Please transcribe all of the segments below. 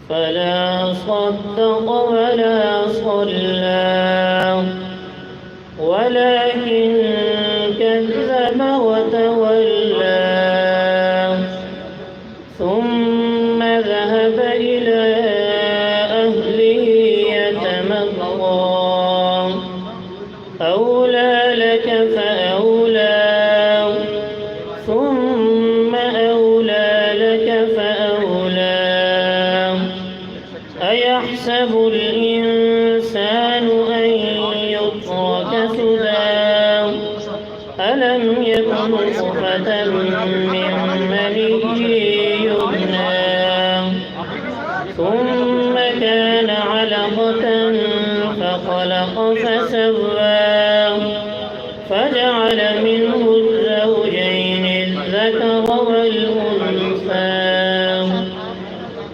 فلا صدق ولا صلى ولكن كذب وتولى ثم ذهب إلى أهله يتمطى أولى لك فأولى ثم أولى لك فأولى أيحسب الإنسان أن يترك سدى ألم يكن نطفة من مني يمنى ثم كان علقة فخلق فسوى فجعل منه الزوجين الذكر والأنثى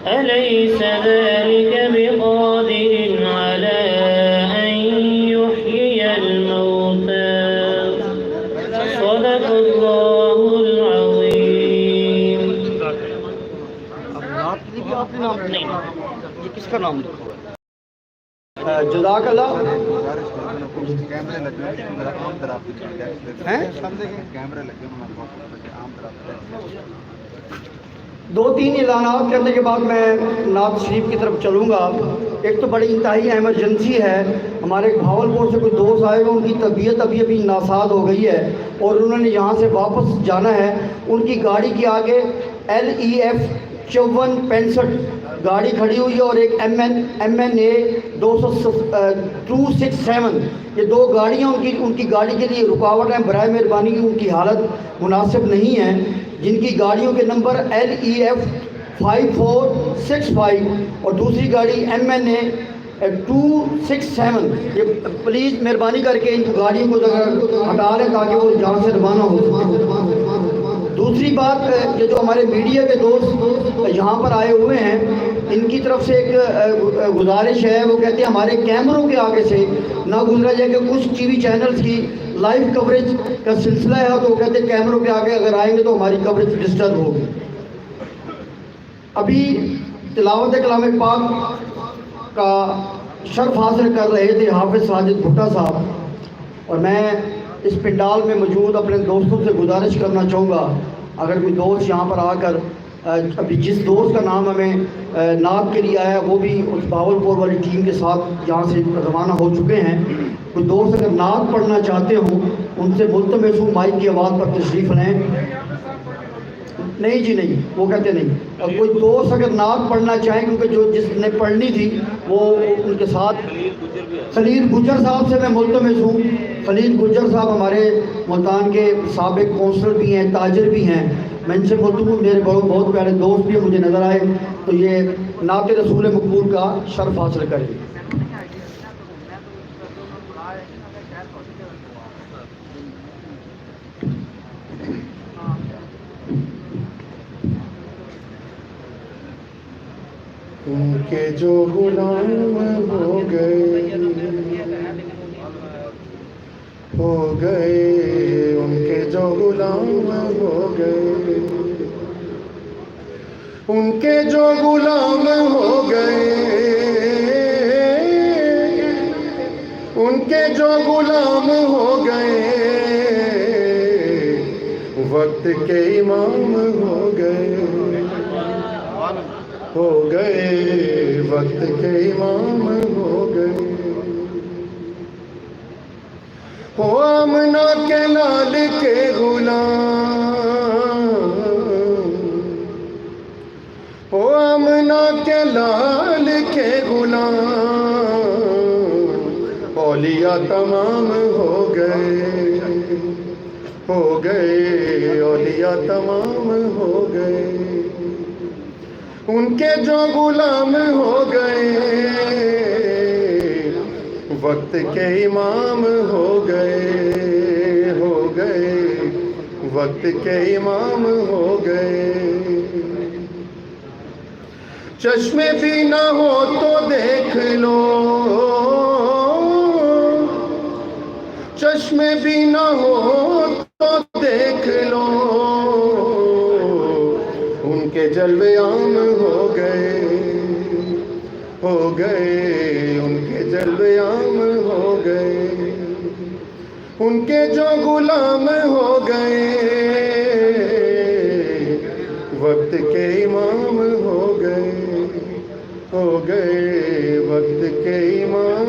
أليس ذلك بقادر على أن يحيي الموتى صدق الله العظيم. نہیں یہ کس کا نام لکھا ہوا ہے؟ جزاک اللہ. دو تین اعلانات کرنے کے بعد میں نعت شریف کی طرف چلوں گا. ایک تو بڑی انتہائی ایمرجنسی ہے. ہمارے بھاولپور سے کوئی دوست آئے ہوئے، ان کی طبیعت ابھی ناساز ہو گئی ہے اور انہوں نے یہاں سے واپس جانا ہے. ان کی گاڑی کے آگے LEF 5465 گاڑی کھڑی ہوئی ہے اور ایک MNA 267 یہ دو گاڑیاں ان کی گاڑی کے لیے رکاوٹ ہیں. برائے مہربانی ان کی حالت مناسب نہیں ہے. جن کی گاڑیوں کے نمبر LEF 5465 اور دوسری گاڑی MNA 267 یہ پلیز مہربانی کر کے ان گاڑیوں کو ہٹا لیں تاکہ وہ جہاں سے روانہ ہو. دوسری بات، یہ جو ہمارے میڈیا کے دوست یہاں پر آئے ہوئے ہیں ان کی طرف سے ایک گزارش ہے. وہ کہتے ہیں ہمارے کیمروں کے آگے سے نہ گزرا جائے کہ کچھ TV چینلز کی لائیو کوریج کا سلسلہ ہے تو وہ کہتے ہیں کیمروں کے آگے اگر آئیں گے تو ہماری کوریج ڈسٹرب ہوگی. ابھی تلاوت کلام پاک کا شرف حاصل کر رہے تھے حافظ ساجد بھٹا صاحب، اور میں اس پنڈال میں موجود اپنے دوستوں سے گزارش کرنا چاہوں گا اگر کوئی دوست یہاں پر آ کر ابھی جس دوست کا نام ہمیں نعت کے لیے آیا وہ بھی اس بھاولپور والی ٹیم کے ساتھ یہاں سے روانہ ہو چکے ہیں. کوئی دوست اگر نعت پڑھنا چاہتے ہوں ان سے ملتمس ہوں مائک کی آواز پر تشریف لیں. نہیں جی نہیں، وہ کہتے نہیں. اور کوئی دوست اگر نعت پڑھنا چاہیں کیونکہ جو جس نے پڑھنی تھی وہ ان کے ساتھ خلیل گجر صاحب سے میں ملتمس ہوں. خلیل گجر صاحب ہمارے ملتان کے سابق کونسلر بھی ہیں، تاجر بھی ہیں. میں ان سے ملتمس ہوں، میرے بہت پیارے دوست بھی مجھے نظر آئے تو یہ نعت رسول مقبول کا شرف حاصل کریں. ان کے جو غلام ہو گئے ان کے جو غلام ہو گئے ان کے جو غلام ہو گئے ان کے جو غلام ہو گئے وقت کے امام ہو گئے وقت کے امام ہو گئے. ہو آمنہ کے لال کے غلام ہو آمنہ کے لال کے غلام اولیاء تمام ہو گئے اولیاء تمام ہو گئے. ان کے جو غلام ہو گئے وقت کے امام ہو گئے وقت کے امام ہو گئے. چشمے بھی نہ ہو تو دیکھ لو چشمے بھی نہ ہو تو دیکھ لو کے جلوے عام ہو گئے ان کے جلوے عام ہو گئے، ان کے جو غلام ہو گئے وقت کے امام ہو گئے وقت کے امام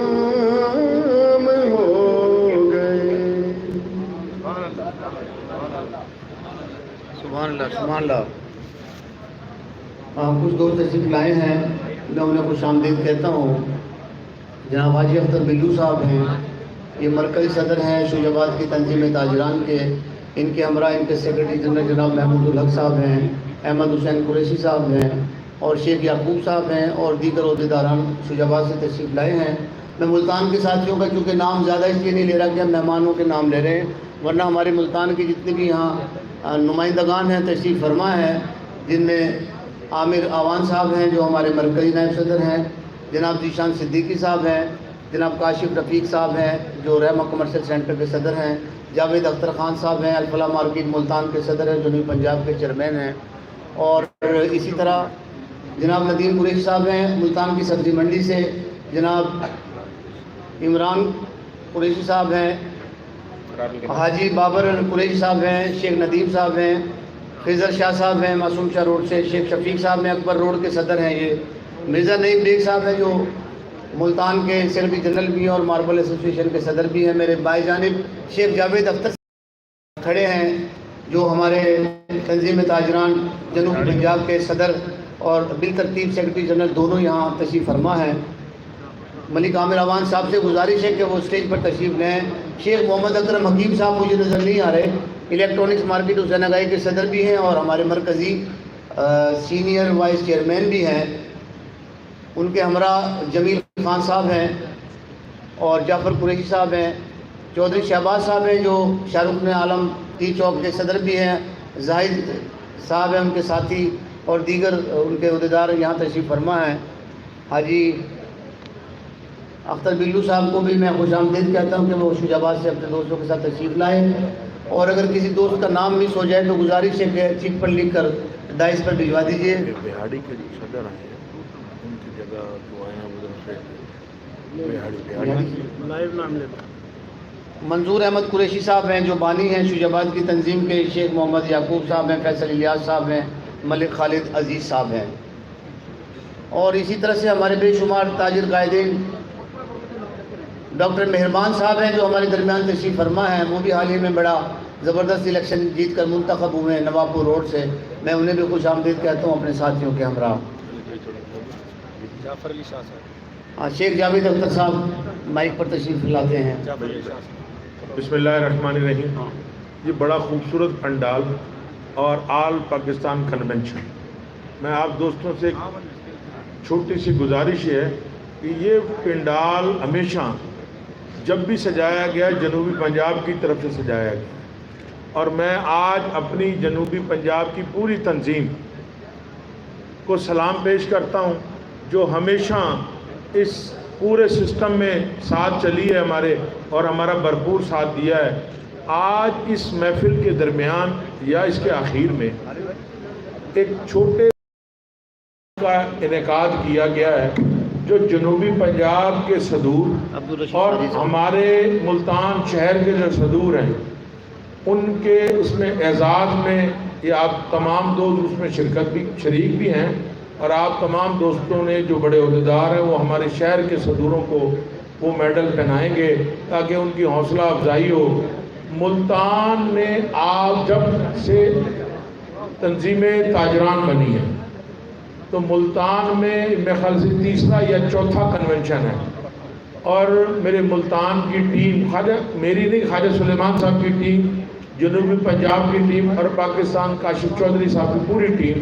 ہو گئے۔ سبحان اللہ۔ کچھ دوست تشریف لائے ہیں، میں انہیں خوش آمدید کہتا ہوں۔ جناب حاجی اختر بلو صاحب ہیں، یہ مرکزی صدر ہیں شوج آباد کی تنظیم تاجران کے۔ ان کے ہمراہ ان کے سیکرٹری جنرل جناب محمود الحق صاحب ہیں، احمد حسین قریشی صاحب ہیں، اور شیخ یعقوب صاحب ہیں، اور دیگر عہدیداران شوج آباد سے تشریف لائے ہیں۔ میں ملتان کے ساتھیوں کا چونکہ نام زیادہ اس لیے نہیں لے رہا کہ ہم مہمانوں کے نام لے رہے ہیں، ورنہ ہمارے ملتان کی جتنے بھی یہاں نمائندگان ہیں تشریف فرما ہیں، جن میں عامر آوان صاحب ہیں جو ہمارے مرکزی نائب صدر ہیں، جناب ذیشان صدیقی صاحب ہیں، جناب کاشف رفیق صاحب ہیں جو رحمہ کمرشل سینٹر کے صدر ہیں، جاوید اختر خان صاحب ہیں الفلاح مارکیٹ ملتان کے صدر ہیں، جنوبی پنجاب کے چیئرمین ہیں، اور اسی طرح جناب ندیم قریشی صاحب ہیں ملتان کی سبزی منڈی سے، جناب عمران قریشی صاحب ہیں، حاجی بابر قریشی صاحب ہیں، شیخ ندیم صاحب ہیں، خضر شاہ صاحب ہیں معصوم شاہ روڈ سے، شیخ شفیق صاحب ہیں اکبر روڈ کے صدر ہیں، یہ مرزا نعیم بیگ صاحب ہیں جو ملتان کے سیکرٹری جنرل بھی ہیں اور ماربل ایسوسیشن کے صدر بھی ہیں، میرے بائیں جانب شیخ جاوید اختر کھڑے ہیں جو ہمارے تنظیم تاجران جنوبی پنجاب کے صدر اور بالترتیب سیکرٹری جنرل دونوں یہاں تشریف فرما ہیں۔ ملک عامر آوان صاحب سے گزارش ہے کہ وہ اسٹیج پر تشریف لیں۔ شیخ محمد اکرم حکیم صاحب مجھے نظر نہیں آ رہے، الیکٹرانکس مارکیٹ حسین اگائی کے صدر بھی ہیں اور ہمارے مرکزی سینئر وائس چیئرمین بھی ہیں۔ ان کے ہمراہ جمیل خان صاحب ہیں اور جعفر قریشی صاحب ہیں، چودھری شہباز صاحب ہیں جو شاہ رکن عالم ٹی چوک کے صدر بھی ہیں، زاہد صاحب ہیں ان کے ساتھی، اور دیگر ان کے عہدیدار یہاں تشریف فرما ہیں۔ حاجی اختر بلو صاحب کو بھی میں خوش آمدید کہتا ہوں کہ وہ شوج آباد سے اپنے دوستوں کے ساتھ تشریف لائیں، اور اگر کسی دوست کا نام مس ہو جائے تو گزارش ہے کہ چٹ پر لکھ کر ڈائس پر بھجوا دیجیے۔ بہاڑی کے جو صدر آئے ہیں ان کی جگہ جو آئے ہیں ادھر سے لائیو نام لیتا منظور احمد قریشی صاحب ہیں جو بانی ہیں شوج آباد کی تنظیم کے، شیخ محمد یعقوب صاحب ہیں، فیصل الیاس صاحب ہیں، ملک خالد عزیز صاحب ہیں، اور اسی طرح سے ہمارے بے شمار تاجر قائدین ڈاکٹر مہربان صاحب ہیں جو ہمارے درمیان تشریف فرما ہیں، وہ بھی حال ہی میں بڑا زبردست الیکشن جیت کر منتخب ہوئے ہیں نوابپور روڈ سے، میں انہیں بھی خوش آمدید کہتا ہوں اپنے ساتھیوں کے ہمراہ۔ جعفر علی شاہ صاحب، ہاں شیخ جاوید اختر صاحب مائک پر تشریف لاتے ہیں۔ بسم اللہ الرحمن الرحیم۔ یہ بڑا خوبصورت پنڈال اور آل پاکستان کنونشن، میں آپ دوستوں سے ایک چھوٹی سی گزارش ہے کہ یہ پنڈال ہمیشہ جب بھی سجایا گیا جنوبی پنجاب کی طرف سے سجایا گیا، اور میں آج اپنی جنوبی پنجاب کی پوری تنظیم کو سلام پیش کرتا ہوں جو ہمیشہ اس پورے سسٹم میں ساتھ چلی ہے ہمارے، اور ہمارا بھرپور ساتھ دیا ہے۔ آج اس محفل کے درمیان یا اس کے آخر میں ایک چھوٹے کا انعقاد کیا گیا ہے جو جنوبی پنجاب کے صدور اور ہمارے ملتان شہر کے جو صدور ہیں ان کے اس میں اعزاز میں، یہ آپ تمام دوست اس میں شریک بھی ہیں، اور آپ تمام دوستوں نے جو بڑے عہدیدار ہیں وہ ہمارے شہر کے صدوروں کو وہ میڈل پہنائیں گے تاکہ ان کی حوصلہ افزائی ہو۔ ملتان میں آپ جب سے تنظیم تاجران بنی ہے تو ملتان میں میرے خیال سے تیسرا یا چوتھا کنونشن ہے، اور میرے ملتان کی ٹیم، میری نہیں، خواجہ سلیمان صاحب کی ٹیم، جنوبی پنجاب کی ٹیم اور پاکستان کاشف چودھری صاحب کی پوری ٹیم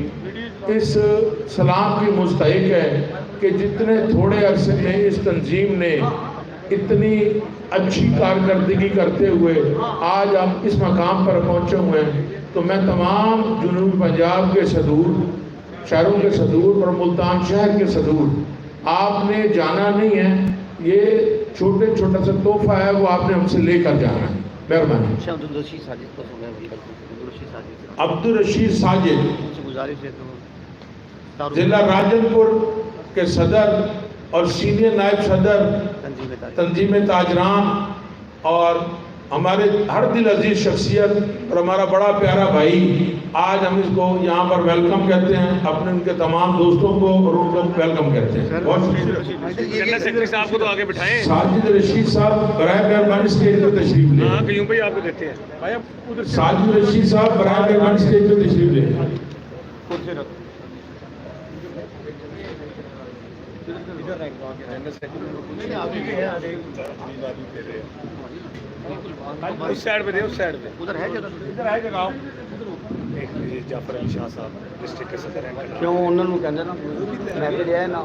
اس سلام کی مستحق ہے کہ جتنے تھوڑے عرصے میں اس تنظیم نے اتنی اچھی کارکردگی کرتے ہوئے آج ہم اس مقام پر پہنچے ہوئے ہیں، تو میں تمام جنوبی پنجاب کے صدور، شہروں کے صدور اور ملتان شہر کے صدور، آپ نے جانا نہیں ہے، یہ چھوٹا سا تحفہ ہے وہ آپ نے ہم سے لے کر جانا ہے۔ مہربانی. شاہ عبدالرشید ساجد کو سن رہے ہیں. عبدالرشید ساجد ان سے گزارش ہے تو ضلع راجن پور کے صدر اور سینئر نائب صدر تنظیم تاجران اور ہمارے ہر دل عزیز شخصیت اور ہمارا بڑا پیارا بھائی، آج ہم اس کو یہاں پر ویلکم کہتے ہیں، اپنے ان کے تمام دوستوں کو اور ان کو ویلکم کہتے ہیں. بہت شکریہ. سیکرٹری صاحب کو تو آگے بٹھائیں. ساجد رشید صاحب برائے مہربانی اسٹیج پہ تشریف لیں. ہاں کیوں بھائی آپ کو دیتے ہیں. ساجد رشید صاحب برائے مہربانی اسٹیج پہ تشریف لیں. اس سائڈ پہ دے، اس سائڈ پہ. ادھر ہے جگہ. ادھر آئے گا آپ. دیکھ لیجیے جعفر علی شاہ صاحب ڈسٹرکٹ کے صدر ہیں. کیوں انہوں نے کہتے نا میں پہ لیا ہے نا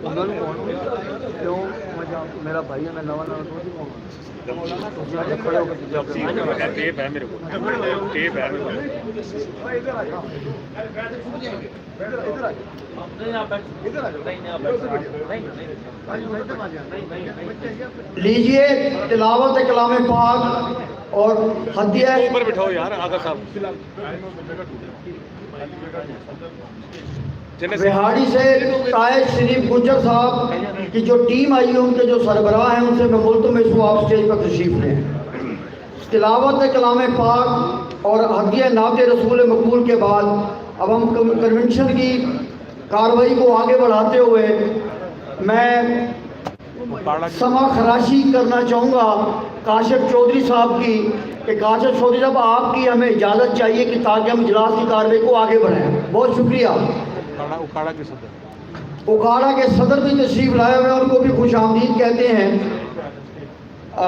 انہوں نے کیوں میرا بھائی ہے میں نواں کھڑے ہو کے ٹیپ ہے میرے کو، ٹیپ ہے میرے لیجئے تلاوت کلام پاک اور ہدیہ. اوپر بٹھاؤ یار آغا صاحب. وہاڑی سے طاہر شریف گجر صاحب کی جو ٹیم آئی ہے، ان کے جو سربراہ ہیں، ان سے میں ملتمس میں سو آپ اسٹیج پر تشریف لیں. تلاوت کلام پاک اور ہدیہ نعت رسول مقبول کے بعد اب ہم کنونشن کی کارروائی کو آگے بڑھاتے ہوئے میں سما خراشی کرنا چاہوں گا کاشف چودھری صاحب کی کہ کاشف چودھری صاحب آپ کی ہمیں اجازت چاہیے کہ تاکہ ہم اجلاس کی کارروائی کو آگے بڑھائیں. بہت شکریہ. اکھاڑا کے صدر، اکھاڑا کے صدر بھی تشریف لائے ہوئے ہیں، ان کو بھی خوش آمدید کہتے ہیں.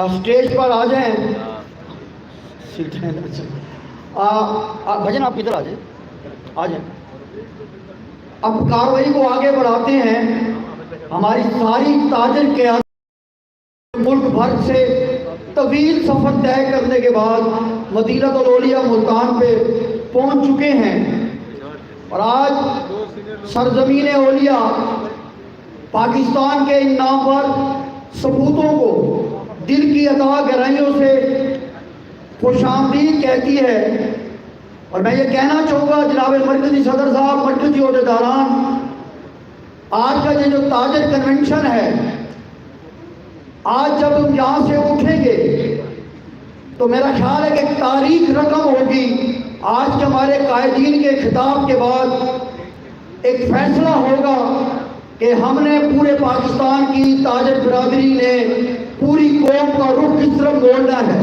اسٹیج پر آ جائیں. بھجن آپ کدھر آ جائیں، آ جائیں. اب کارروائی کو آگے بڑھاتے ہیں. ہماری ساری تاجر قیادت ملک بھر سے طویل سفر طے کرنے کے بعد مدینہ الاولیاء ملتان پہ پہنچ چکے ہیں، اور آج سرزمین اولیاء پاکستان کے ان نامور ثبوتوں کو دل کی عطا گہرائیوں سے خوش آمدید کہتی ہے. اور میں یہ کہنا چاہوں گا جناب مرکزی صدر صاحب، مرکزی عہدیداران، آج کا یہ جو تاجر کنونشن ہے، آج جب ہم یہاں سے اٹھیں گے تو میرا خیال ہے کہ تاریخ رقم ہوگی. آج کے ہمارے قائدین کے خطاب کے بعد ایک فیصلہ ہوگا کہ ہم نے پورے پاکستان کی تاجر برادری نے پوری قوم کا رخ کس طرح موڑنا ہے.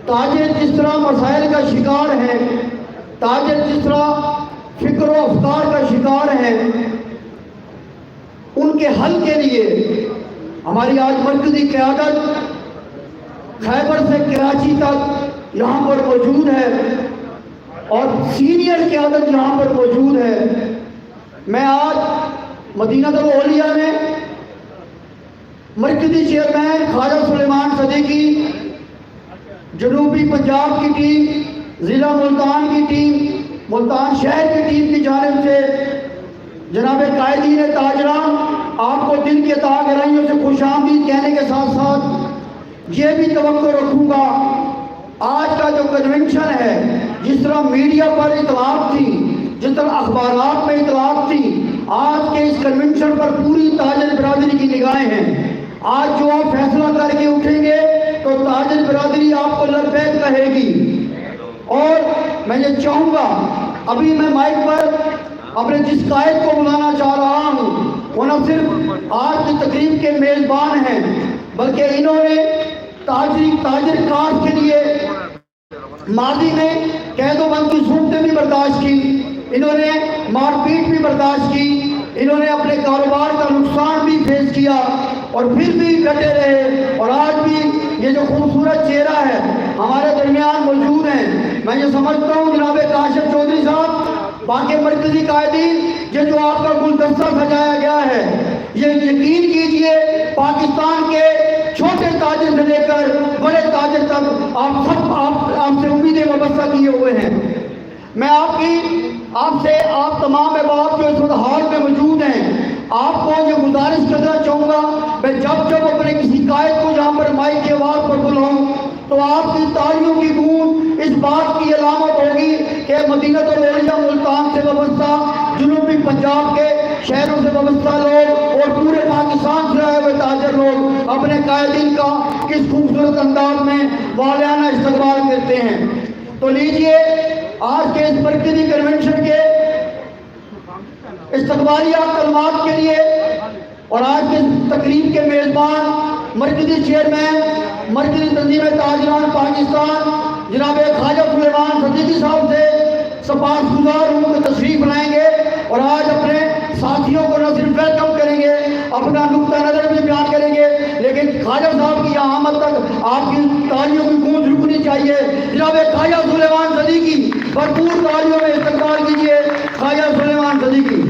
تاجر جس طرح مسائل کا شکار ہیں، تاجر جس طرح فکر و افکار کا شکار ہیں، ان کے حل کے لیے ہماری آج مرکزی قیادت خیبر سے کراچی تک یہاں پر موجود ہے اور سینئر قیادت یہاں پر موجود ہے. میں آج مدینہ الاولیاء میں مرکزی چیئرمین خواجہ سلیمان صدیقی، جنوبی پنجاب کی ٹیم، ضلع ملتان کی ٹیم، ملتان شہر کی ٹیم کی جانب سے جناب قائدین تاجران آپ کو دل کی عطا گہرائیوں سے خوش آمدید کہنے کے ساتھ ساتھ یہ بھی توقع رکھوں گا آج کا جو کنونشن ہے، جس طرح میڈیا پر اطلاعات تھی، جس طرح اخبارات میں اطلاعات تھی، آج کے اس کنونشن پر پوری تاجر برادری کی نگاہیں ہیں. آج جو آپ فیصلہ کر کے اٹھیں گے تو تاجر برادری آپ کو لبیک کہے گی. اور میں یہ چاہوں گا، ابھی میں مائک پر اپنے جس قائد کو بلانا چاہ رہا ہوں، وہ نہ صرف آج کی تقریب کے میزبان ہیں بلکہ انہوں نے تاجر کاٹ کے لیے ماضی میں قید و بند کی صورتیں بھی برداشت کی، انہوں نے مار پیٹ بھی برداشت کی، انہوں نے اپنے کاروبار کا نقصان بھی فیس کیا اور پھر بھی ڈٹے رہے. اور آج بھی یہ جو خوبصورت چہرہ ہے ہمارے درمیان موجود ہیں. میں یہ سمجھتا ہوں جناب کاشف چودھری صاحب، باقی مرکزی قائدین، یہ جو آپ کا گلدستہ سجایا گیا ہے، یہ یقین کیجئے پاکستان کے چھوٹے تاجر سے لے کر بڑے تاجر تک آپ سب آپ سے امیدیں وابستہ کیے ہوئے ہیں. میں آپ تمام احباب جو اس وقت ہال میں موجود ہیں، آپ کو یہ گزارش کرنا چاہوں گا، میں جب اپنے کسی قائد کو جہاں پر مائک کی آواز پر بلاؤں تو آپ کی تالیوں کی گونج اس بات کی علامت ہوگی کہ مدینہ الاولیاء ملتان سے وابستہ، جنوبی پنجاب کے شہروں سے وابستہ لوگ اور پورے پاکستان سے آئے ہوئے تاجر لوگ اپنے قائدین کا کس خوبصورت انداز میں والہانہ استقبال کرتے ہیں۔ تو لیجئے آج کے اس مرکزی کنونشن کے استقبالیہ کلمات کے لیے اور آج کے تقریب کے میزبان مرکزی چیئرمین مرکزی تنظیم تاجران پاکستان جناب خواجہ سلیمان صدیقی صاحب سے سپاس گزار ہوں کہ تشریف لائیں گے اور آج اپنے ساتھیوں کو نہ صرف ویلکم کریں گے، اپنا نقطہ نظر بھی بیان کریں گے، لیکن خواجہ صاحب کی یہاں آمد تک آپ کی تالیوں کی گونج رکنی چاہیے۔ جناب خواجہ سلیمان صدیقی، بھرپور تالیوں میں استقبال کیجیے خواجہ سلیمان صدیقی۔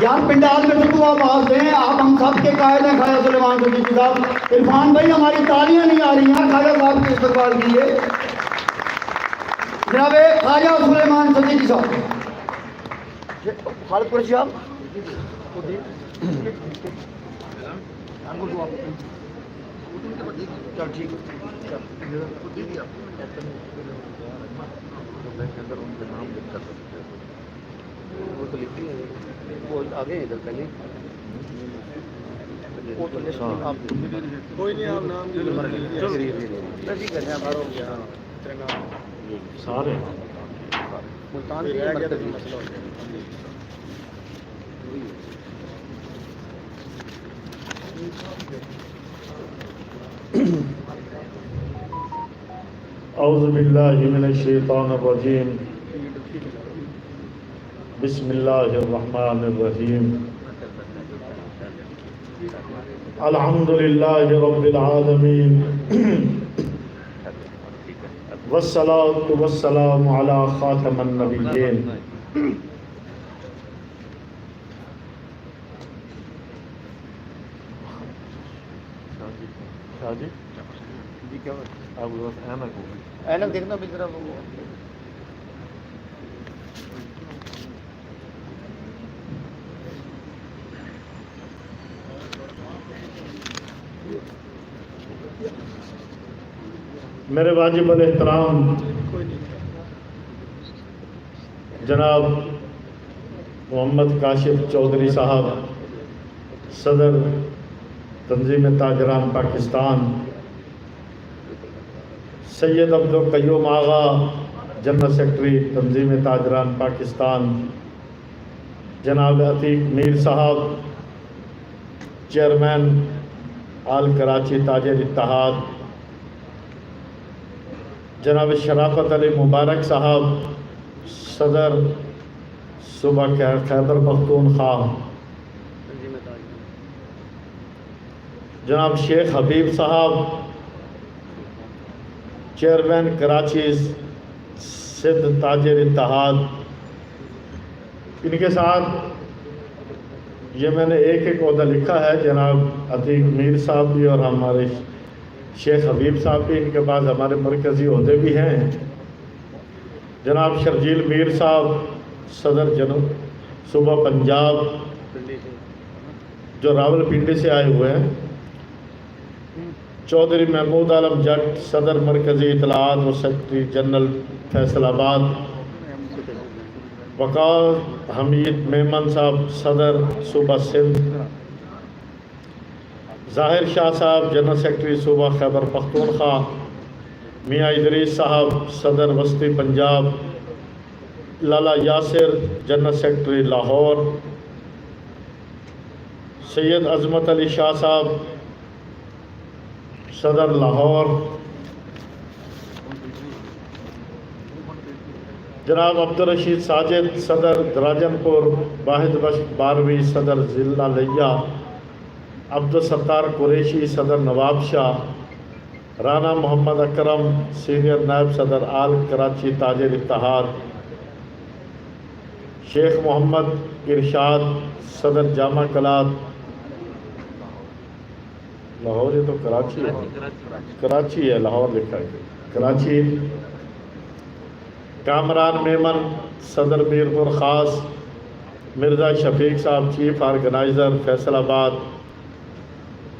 یار پنڈال میں تو آپ آواز دیں، آپ ہم سب کے قائد ہیں خواجہ سلیمان صدیقی صاحب۔ عرفان بھائی ہماری تالیاں نہیں آ رہی ہیں، خواجہ صاحب کے استقبال کیجیے جناب خواجہ سلیمان صدیقی صاحب۔ خالد قریشی صاحب چل ٹھیک آگے ادھر پہلے کوئی نہیں، آپ نام سارے ملتان رہ کی گیا تو مرکزی مسئلہ ہو گیا۔ اعوذ باللہ من الشیطان الرجیم، بسم اللہ الرحمن الرحیم، الحمد للہ رب العالمین، والصلاة والسلام علی خاتم النبیین۔ اینک دیکھنا بھی ذرا میرے واجب الاحترام جناب محمد کاشف چودھری صاحب، صدر تنظیم تاجران پاکستان، سید عبدالقیوم آغا، جنرل سیکرٹری تنظیم تاجران پاکستان، جناب عتیق میر صاحب، چیئرمین آل کراچی تاجر اتحاد، جناب شرافت علی مبارک صاحب، صدر صوبہ خیبر پختونخوا، جناب شیخ حبیب صاحب، چیئرمین کراچی سندھ تاجر اتحاد، ان کے ساتھ یہ میں نے ایک ایک عہدہ لکھا ہے، جناب عتیق میر صاحب بھی اور ہمارے شیخ حبیب صاحب بھی، ان کے بعد ہمارے مرکزی عہدے بھی ہیں، جناب شرجیل میر صاحب، صدر جنوب صوبہ پنجاب جو راول پنڈی سے آئے ہوئے ہیں، چودھری محمود عالم جٹ، صدر مرکزی اطلاعات و سیکرٹری جنرل فیصل آباد، وقار حمید میمن صاحب، صدر صوبہ سندھ، ظاہر شاہ صاحب، جنرل سیکرٹری صوبہ خیبر پختونخوا، میاں ادریس صاحب، صدر وسطی پنجاب، لالا یاسر، جنرل سیکرٹری لاہور، سید عظمت علی شاہ صاحب، صدر لاہور، جناب عبدالرشید ساجد، صدر دراجن پور، واحد بخش باروی، صدر ضلع لیا، عبدالستار قریشی، صدر نواب شاہ، رانا محمد اکرم، سینئر نائب صدر آل کراچی تاجر اتحاد، شیخ محمد ارشاد، صدر جامع کلات لاہور، یہ تو کراچی ہے، کراچی ہے، لاہور لکھا ہے کراچی، کامران میمن، صدر میرپور خاص، مرزا شفیق صاحب، چیف آرگنائزر فیصل آباد،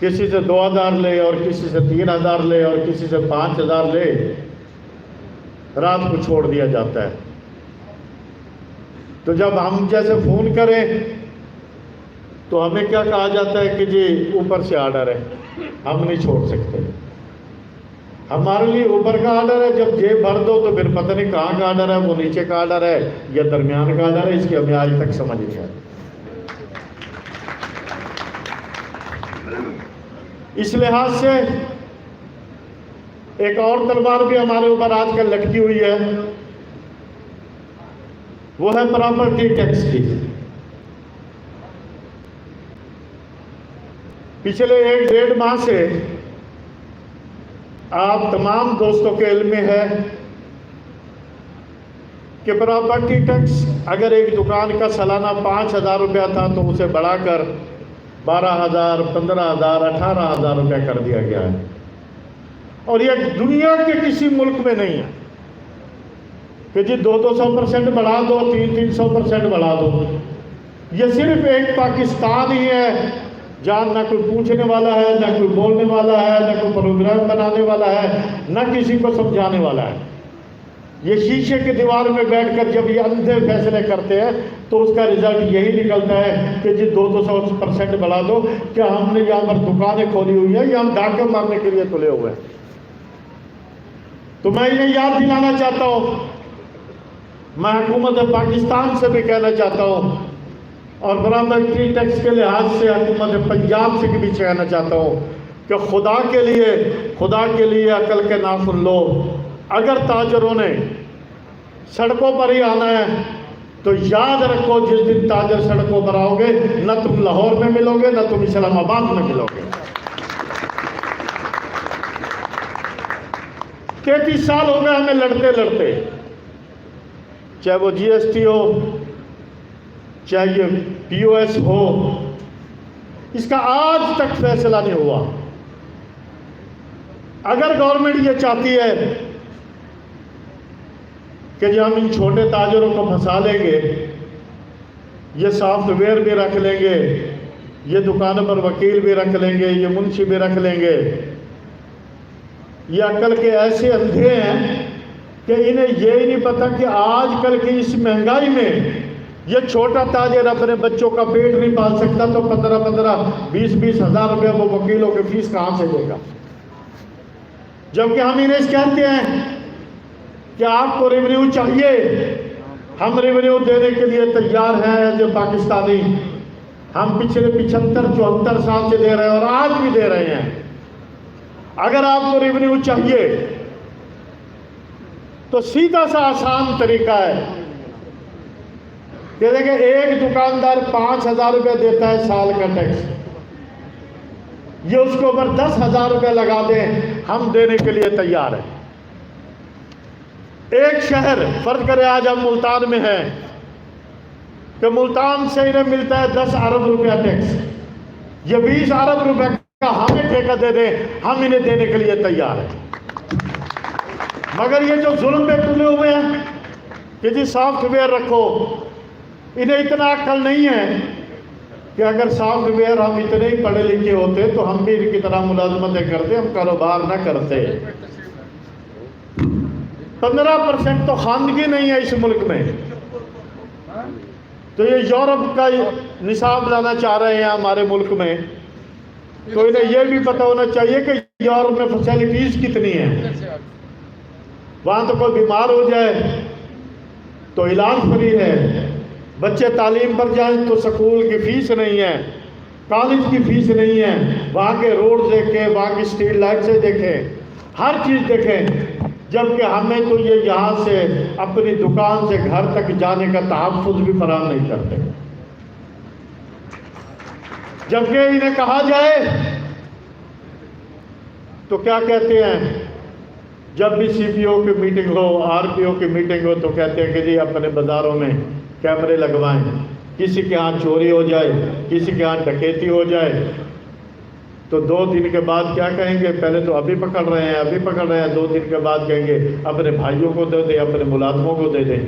کسی سے 2000 لے اور کسی سے 3000 لے اور کسی سے 5000 لے، رات کو چھوڑ دیا جاتا ہے۔ تو جب ہم جیسے فون کریں تو ہمیں کیا کہا جاتا ہے کہ جی اوپر سے آرڈر ہے، ہم نہیں چھوڑ سکتے۔ ہمارے لیے اوپر کا آرڈر ہے، جب جیب بھر دو تو پھر پتہ نہیں کہاں کا آرڈر ہے، وہ نیچے کا آرڈر ہے یا درمیان کا آرڈر ہے، اس کی ہمیں آج تک سمجھ نہیں آئی۔ اس لحاظ سے ایک اور تلوار بھی ہمارے اوپر آج کل لٹکی ہوئی ہے، وہ ہے پراپرٹی ٹیکس کی۔ پچھلے 1-1.5 ماہ سے آپ تمام دوستوں کے علم میں ہے کہ پراپرٹی ٹیکس اگر ایک دکان کا سالانہ 5000 روپیہ تھا تو اسے بڑھا کر 12000 15000 18000 روپیہ کر دیا گیا ہے، اور یہ دنیا کے کسی ملک میں نہیں ہے کہ جی 200% بڑھا دو 300% بڑھا دو۔ یہ صرف ایک پاکستان ہی ہے جہاں نہ کوئی پوچھنے والا ہے، نہ کوئی بولنے والا ہے، نہ کوئی پروگرام بنانے والا ہے، نہ کسی کو سمجھانے والا ہے۔ یہ شیشے کی دیوار میں بیٹھ کر جب یہ اندھے فیصلے کرتے ہیں تو اس کا رزلٹ یہی نکلتا ہے کہ جی 200% بڑھا دو۔ کیا ہم نے یہاں پر دکانیں کھولی ہوئی ہیں یا ہم ڈاکے مارنے کے لیے تلے ہوئے ہیں؟ تو میں یہ یاد دلانا چاہتا ہوں، میں حکومت پاکستان سے بھی کہنا چاہتا ہوں، اور پراپرٹی ٹیکس کے لحاظ سے حکومت پنجاب سے بھی کہنا چاہتا ہوں کہ خدا کے لیے عقل کے ناخن لو۔ اگر تاجروں نے سڑکوں پر ہی آنا ہے تو یاد رکھو، جس دن تاجر سڑکوں پر آؤ گے نہ تم لاہور میں ملو گے نہ تم اسلام آباد میں ملو گے۔ 33 سال ہو گئے ہمیں لڑتے لڑتے، چاہے وہ GST ہو، چاہے یہ POS ہو، اس کا آج تک فیصلہ نہیں ہوا۔ اگر گورنمنٹ یہ چاہتی ہے کہ جی ہم ان چھوٹے تاجروں کو پھنسا لیں گے، یہ سافٹ ویئر بھی رکھ لیں گے، یہ دکانوں پر وکیل بھی رکھ لیں گے، یہ منشی بھی رکھ لیں گے، یہ عقل کے ایسے اندھے ہیں کہ انہیں یہ ہی نہیں پتہ کہ آج کل کی اس مہنگائی میں یہ چھوٹا تاجر اپنے بچوں کا پیٹ نہیں پال سکتا تو 15-20 ہزار روپے وہ وکیلوں کی فیس کہاں سے دے گا؟ جبکہ ہم انہیں کہتے ہیں کہ آپ کو ریونیو چاہیے، ہم ریونیو دینے کے لیے تیار ہیں جو پاکستانی، ہم پچھلے 75-74 سال سے دے رہے ہیں اور آج بھی دے رہے ہیں۔ اگر آپ کو ریونیو چاہیے تو سیدھا سا آسان طریقہ ہے کہ دیکھیں ایک دکاندار 5000 روپے دیتا ہے سال کا ٹیکس، یہ اس کے اوپر 10,000 روپے لگا دیں، ہم دینے کے لیے تیار ہیں۔ ایک شہر فرض کرے آج ہم ملتان میں ہیں کہ ملتان سے انہیں ملتا ہے 10 ارب روپیہ ٹیکس، یہ 20 ارب روپے کا ہمیں ٹھیکہ دے دیں، ہم انہیں دینے کے لیے تیار ہیں۔ مگر یہ جو ظلم پہ تلے ہوئے ہیں کہ جی سافٹ ویئر رکھو، انہیں اتنا عقل نہیں ہے کہ اگر سافٹ ویئر ہم اتنے ہی پڑھے لکھے ہوتے تو ہم بھی ان کی طرح ملازمتیں کرتے، ہم کاروبار نہ کرتے۔ 15% تو خواندگی نہیں ہے اس ملک میں، تو یہ یورپ کا نصاب لانا چاہ رہے ہیں ہمارے ملک میں، تو انہیں یہ بھی پتہ ہونا چاہیے کہ یورپ میں فیسلٹیز کتنی ہیں۔ وہاں تو کوئی بیمار ہو جائے تو علاج فری ہے، بچے تعلیم پر جائیں تو سکول کی فیس نہیں ہے، کالج کی فیس نہیں ہے، وہاں کے روڈ دیکھیں، وہاں کی اسٹریٹ لائٹ سے دیکھیں، ہر چیز دیکھیں، جبکہ ہمیں تو یہ یہاں سے اپنی دکان سے گھر تک جانے کا تحفظ بھی فراہم نہیں کرتے۔ جبکہ انہیں کہا جائے تو کیا کہتے ہیں، جب بھی CPO کی میٹنگ ہو، RPO کی میٹنگ ہو تو کہتے ہیں کہ جی اپنے بازاروں میں کیمرے لگوائیں، کسی کے ہاں چوری ہو جائے، کسی کے ہاں ڈکیتی ہو جائے تو 2 دن کے بعد کیا کہیں گے، پہلے تو ابھی پکڑ رہے ہیں، 2 دن کے بعد کہیں گے اپنے بھائیوں کو دے دیں، اپنے ملازموں کو دے دیں۔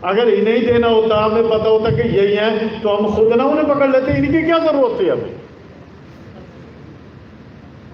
اگر انہیں ہی دینا ہوتا، ہمیں پتہ ہوتا کہ یہی ہیں تو ہم خود نہ انہیں پکڑ لیتے، ان کی کیا ضرورت تھی ہمیں؟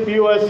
POS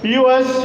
POS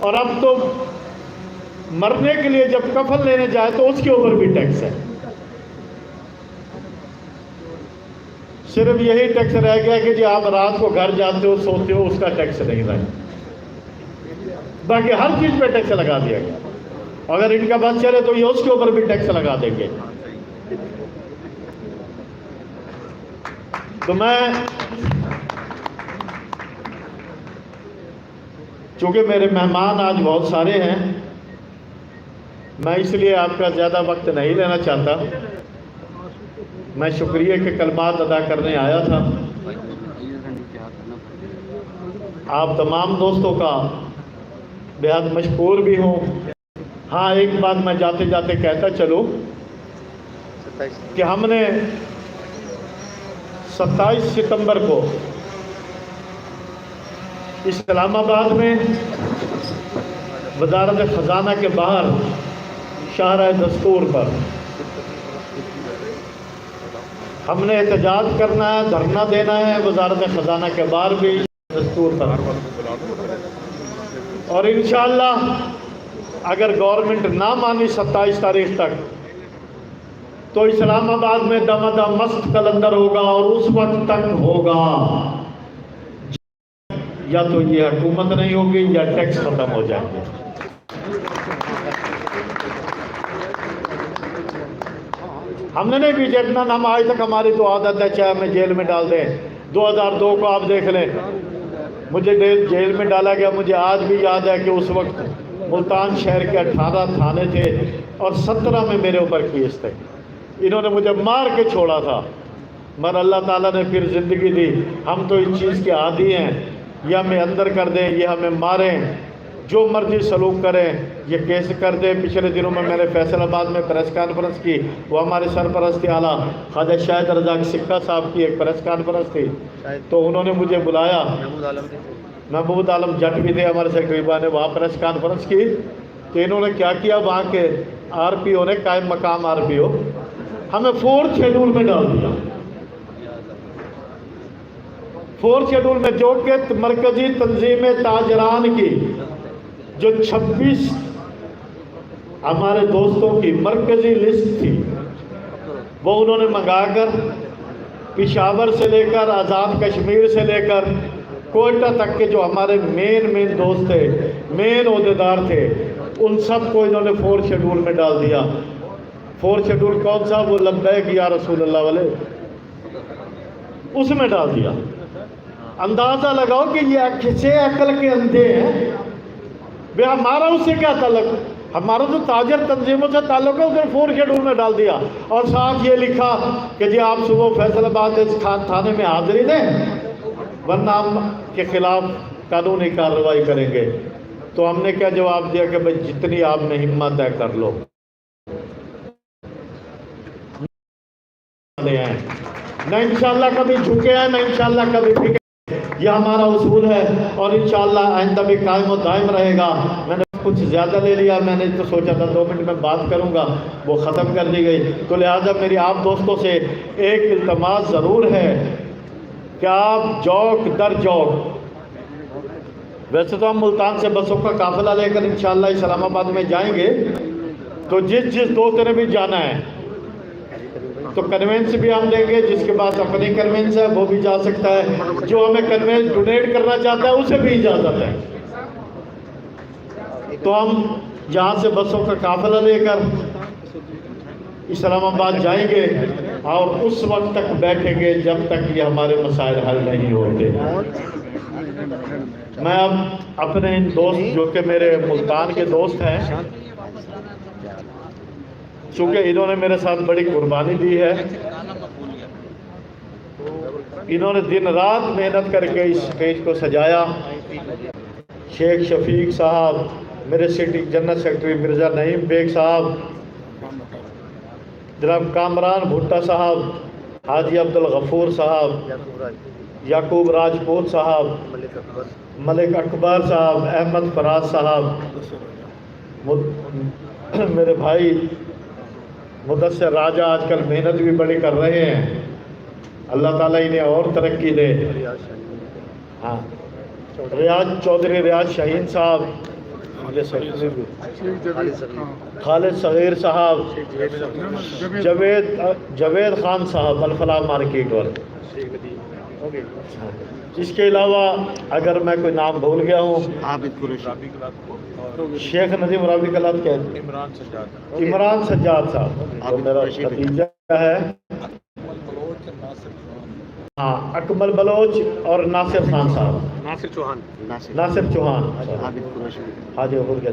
اور اب تو مرنے کے لیے جب کفن لینے جائے تو اس کے اوپر بھی ٹیکس ہے. صرف یہی ٹیکس رہ گیا کہ جی آپ رات کو گھر جاتے ہو سوتے ہو اس کا ٹیکس نہیں رہا. باقی ہر چیز پہ ٹیکس لگا دیا گیا. اگر ان کا بس چلے تو یہ اس کے اوپر بھی ٹیکس لگا دیں گے. تو میں چونکہ میرے مہمان آج بہت سارے ہیں، میں اس لیے آپ کا زیادہ وقت نہیں لینا چاہتا. میں شکریہ کے کلمات ادا کرنے آیا تھا. آپ تمام دوستوں کا بہت مشکور بھی ہوں. ہاں ایک بات میں جاتے جاتے کہتا چلوں کہ ہم نے 27 ستمبر کو اسلام آباد میں وزارت خزانہ کے باہر شاہراہ دستور پر ہم نے احتجاج کرنا ہے، دھرنا دینا ہے وزارت خزانہ کے باہر بھی دستور پر. اور انشاءاللہ اگر گورنمنٹ نہ مانی 27 تاریخ تک تو اسلام آباد میں دم مست کلندر ہوگا، اور اس وقت تک ہوگا یا تو یہ حکومت نہیں ہوگی یا ٹیکس ختم ہو جائیں گے. ہم نے نہیں بھی جتنا ہم آج تک ہماری تو عادت ہے چاہے ہمیں جیل میں ڈال دیں. 2002 کو آپ دیکھ لیں مجھے جیل میں ڈالا گیا. مجھے آج بھی یاد ہے کہ اس وقت ملتان شہر کے 18 تھانے تھے اور 17 میں میرے اوپر کیس تھے. انہوں نے مجھے مار کے چھوڑا تھا، مگر اللہ تعالیٰ نے پھر زندگی دی. ہم تو اس چیز کے عادی ہیں، یہ ہمیں اندر کر دیں، یہ ہمیں ماریں، جو مرضی سلوک کریں، یہ کیس کر دیں. پچھلے دنوں میں نے فیصل آباد میں پریس کانفرنس کی. وہ ہمارے سرپرست اعلیٰ خواجہ شاہد رضا سکھا صاحب کی ایک پریس کانفرنس تھی، تو انہوں نے مجھے بلایا. محمود عالم جٹ بھی تھے ہمارے سیکرٹری نے وہاں پریس کانفرنس کی. تو انہوں نے کیا کیا، وہاں کے آر پی او نے، قائم مقام آر پی او، ہمیں 4 شیڈول میں ڈال دیا. 4 شیڈول میں جو کہ مرکزی تنظیم تاجران کی جو 26 ہمارے دوستوں کی مرکزی لسٹ تھی، وہ انہوں نے منگا کر پشاور سے لے کر آزاد کشمیر سے لے کر کوئٹہ تک کے جو ہمارے مین دوست تھے، مین عہدیدار تھے، ان سب کو انہوں نے 4 شیڈول میں ڈال دیا. 4 شیڈول کون سا؟ وہ لبیک یا رسول اللہ والے، اس میں ڈال دیا. اندازہ لگاؤ کہ یہ کسے عقل کے اندھے ہیں. بے ہمارا اس سے کیا تعلق؟ ہمارا تو تاجر تنظیموں سے تعلق ہے. اس نے 4 شیڈول میں ڈال دیا اور ساتھ یہ لکھا کہ جی آپ صبح فیصل آباد تھانے میں حاضری دیں ورنہ ہم کے خلاف قانونی کارروائی کریں گے. تو ہم نے کیا جواب دیا کہ بھئی جتنی آپ میں ہمت ہے کر لو. نہ انشاءاللہ کبھی جھکے ہیں، نہ انشاءاللہ کبھی پھکے. یہ ہمارا اصول ہے اور انشاءاللہ آئندہ بھی قائم و دائم رہے گا. میں نے کچھ زیادہ لے لیا، میں نے تو سوچا تھا 2 منٹ میں بات کروں گا، وہ ختم کر دی گئی. تو لہٰذا میری آپ دوستوں سے ایک التماس ضرور ہے کہ آپ چوک در چوک، ویسے تو ہم ملتان سے بسوں کا قافلہ لے کر انشاءاللہ اسلام آباد میں جائیں گے، تو جس دوست نے بھی جانا ہے تو کنوینس بھی ہم دیں گے. جس کے پاس اپنی کنوینس ہے وہ بھی جا سکتا ہے. جو ہمیں کنوینس ڈونیٹ کرنا چاہتا ہے اسے بھی اجازت ہے. تو ہم جہاں سے بسوں کا قافلہ لے کر اسلام آباد جائیں گے اور اس وقت تک بیٹھیں گے جب تک یہ ہمارے مسائل حل نہیں ہوتے. میں اب اپنے ان دوست جو کہ میرے ملتان کے دوست ہیں، چونکہ انہوں نے میرے ساتھ بڑی قربانی دی ہے، انہوں نے دن رات محنت کر کے اس اسٹیج کو سجایا. شیخ شفیق صاحب، میرے سٹی جنرل سیکرٹری مرزا نعیم بیگ صاحب، جناب کامران بھٹا صاحب، حاجی عبدالغفور صاحب، یعقوب راجپوت صاحب، ملک اکبر صاحب، احمد فراز صاحب، میرے بھائی مدثر راجہ آج کل محنت بھی بڑی کر رہے ہیں، اللہ تعالیٰ انہیں اور ترقی دے. ہاں، ریاض چودھری ریاض شاہین صاحب، یہ سیکٹری بھی خالد صغیر خالد صغیر صاحب، جاوید خان صاحب الفلاح مارکیٹ والے. اس کے علاوہ اگر میں کوئی نام بھول گیا ہوں، عابد قریشی شیخ ندیم رابی کلات کے عمران سجاد صاحب جو میرا بھتیجا ہے، ہاں اکمل بلوچ اور ناصر خان صاحب، ناصر چوہان عابد قریشی حاجی بھول گیا.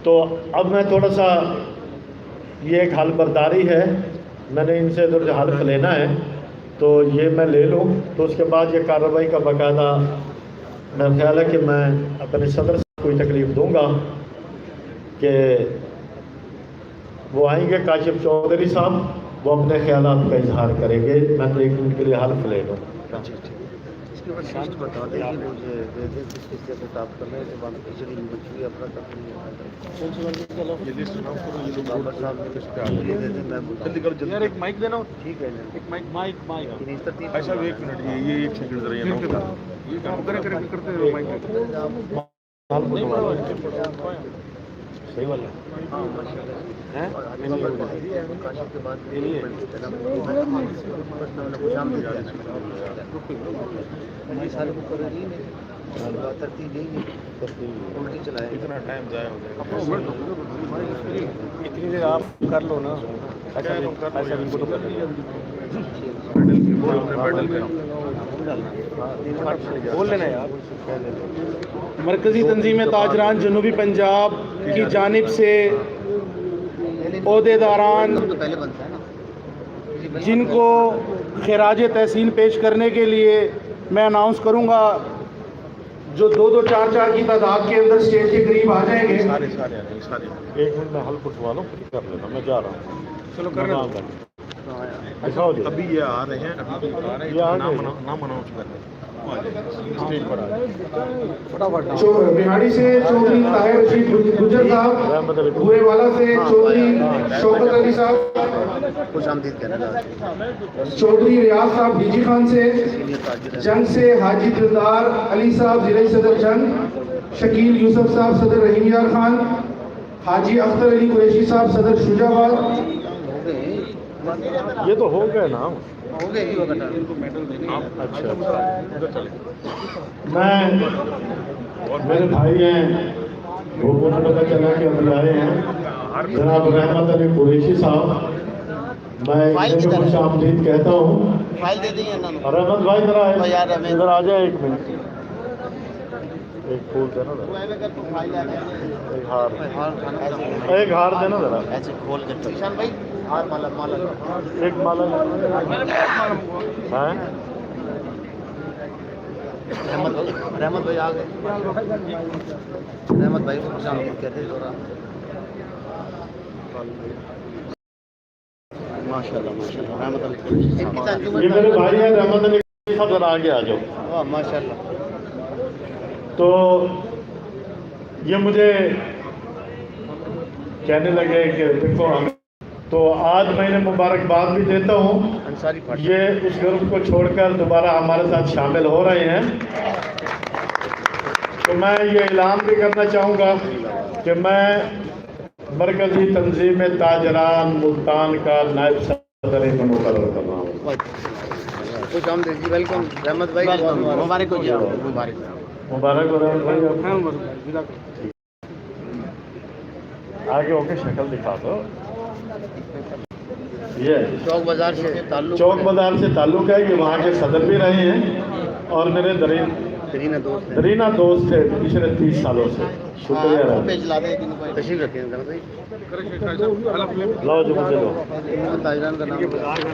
تو اب میں تھوڑا سا یہ ایک حل برداری ہے، میں نے ان سے جو حلف لینا ہے تو یہ میں لے لوں، تو اس کے بعد یہ کارروائی کا باقاعدہ میرا خیال ہے کہ میں اپنے صدر سے کوئی تکلیف دوں گا کہ وہ آئیں گے کاشف چودھری صاحب، وہ اپنے خیالات کا اظہار کریں گے. میں تو ایک منٹ کے لیے حلف لے لوں. اس کے بعد شیٹ بتا دیں کہ مجھے دے دیں کس کس سے خطاب کرنے کے بعد کھچڑی مچھلی اپنا تک یار ایک مائک دینا. ٹھیک ہے ایک مائک ایسا ایک منٹ یہ ایک سیکنڈ ذرا یہ کام کرتے مائک صحیح والا کے بعد ترتیب یہی الٹی چلائے اتنا ٹائم ضائع ہو جائے گا. اتنی دیر آپ کر لو نا. بول لینا یار. مرکزی تنظیم تاجران جنوبی پنجاب کی جانب سے عہدیداران پہلے بنتا ہے نا جن کو خراج تحسین پیش کرنے کے لیے میں اناؤنس کروں گا، جو 2-2 4-4 کی تعداد کے اندر اسٹیج کے قریب آ جائیں گے. سارے ایک منٹ میں حل پٹوا لوں پھر کر لینا، میں جا رہا ہوں. چلو کر رہے ہیں. ایسا ہو جائے ابھی یہ آ رہے ہیں، ابھی آ رہے یہ آ ہیں، گئے. نام اناؤنس کر رہے ہیں. اسٹیج پر آ بہاڑی سے چودھری طاہر رشید گجر صاحب، بورے والا سے چودھری شوکت علی صاحب، خوش آمدید کہنا چاہتے چودھری ریاض صاحب ڈی جی خان سے، جنگ سے حاجی دلدار علی صاحب ضلعی صدر جنگ، شکیل یوسف صاحب صدر رحیم یار خان، حاجی اختر علی قریشی صاحب صدر شجاع آباد. یہ تو ہو گئے نا. ہو گئے اچھا میں میرے بھائی ہیں وہ مجھے پتہ چلا کہ ابھی آئے ہیں جناب رحمت علی قریشی صاحب، میں ان کو خوش آمدید کہتا ہوں. فائل دے دیں انہوں نے. رحمت بھائی ذرا یار رحمت. ادھر آ جائے ایک منٹ. ایک پھول دینا ذرا، ایک ہار دینا ذرا. ایسے کھول کے نشان بھائی ہار مالا مالا ایک مالا ہاں رحمت بھائی آ گئے. رحمت بھائی کو خوش آمدید کہتے ہیں. ماشاء اللہ ماشاء اللہ. رحمت علی یہ میرے بھائی ہیں رحمت علی صاحب، ذرا آگے آ جاؤ. واہ ماشاء اللہ. تو یہ مجھے کہنے لگے کہ دیکھو ہم تو آج میں انہیں مبارکباد بھی دیتا ہوں. انصاری پارٹی یہ اس گروپ کو چھوڑ کر دوبارہ ہمارے ساتھ شامل ہو رہے ہیں. تو میں یہ اعلان بھی کرنا چاہوں گا کہ میں مرکزی تنظیم تاجران ملتان کا نائب صدر مقرر کر رہا ہوں. خوش آمدید جی. ویلکم رحمت بھائی. مبارک ہو جی. مبارک مبارک ہو رہا ہے. آگے ہو کے شکل دکھا دو. یہ چوک بازار سے تعلق چوک بازار سے تعلق ہے. یہ وہاں کے صدر بھی رہے ہیں اور میرے ترینہ دوست ہیں. درینہ دوست تھے پچھلے 30 سالوں سے. شکریہ. تشریف رکھیں بھائی. لاؤ جو مجھے دو. تاجران کا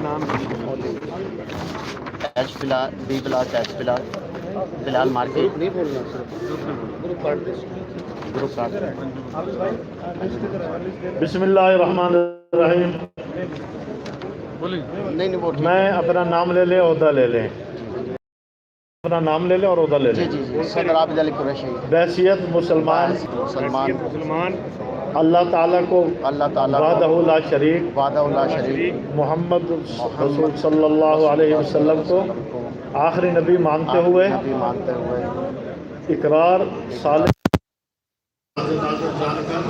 نام H plus B plus H plus Bilal market نہیں بولنا گروپ کارڈ. بسم اللہ الرحمن الرحیم. نہیں وہ میں اپنا نام لے لیں عہدہ لے لیں. اپنا نام لے لیں اور عہدہ لے لیں. جی جی صدر عابد علی قریشی بحیثیت مسلمان اللہ تعالیٰ کو وحدہ لا شریک محمد رسول صلی اللہ علیہ وسلم کو آخری نبی مانتے ہوئے اقرار صالح جان کر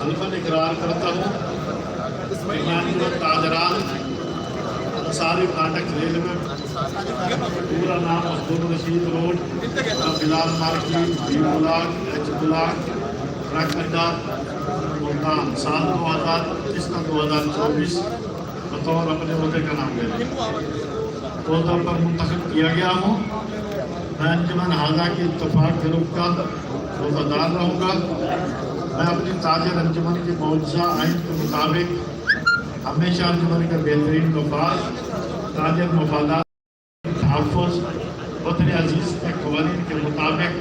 الفاظ اقرار کرتا ہوں تاجران انصاری ناٹک ریلوے پورا نام Abdul Rasheed road Bilal market B block H block truck اڈا ملتان سال 2024 بطور اپنے عہدے کا نام لے عہدہ پر منتخب کیا گیا ہوں. میں انجمن ہاضہ کی اتفاق گروپ کا روزہ دار رہوں گا. میں اپنی تاجر انجمن کی معجزہ آئین کے مطابق ہمیشہ انجمن کا بہترین مفاد تاجر مفادات تحفظ وطن عزیز کے قوانین کے مطابق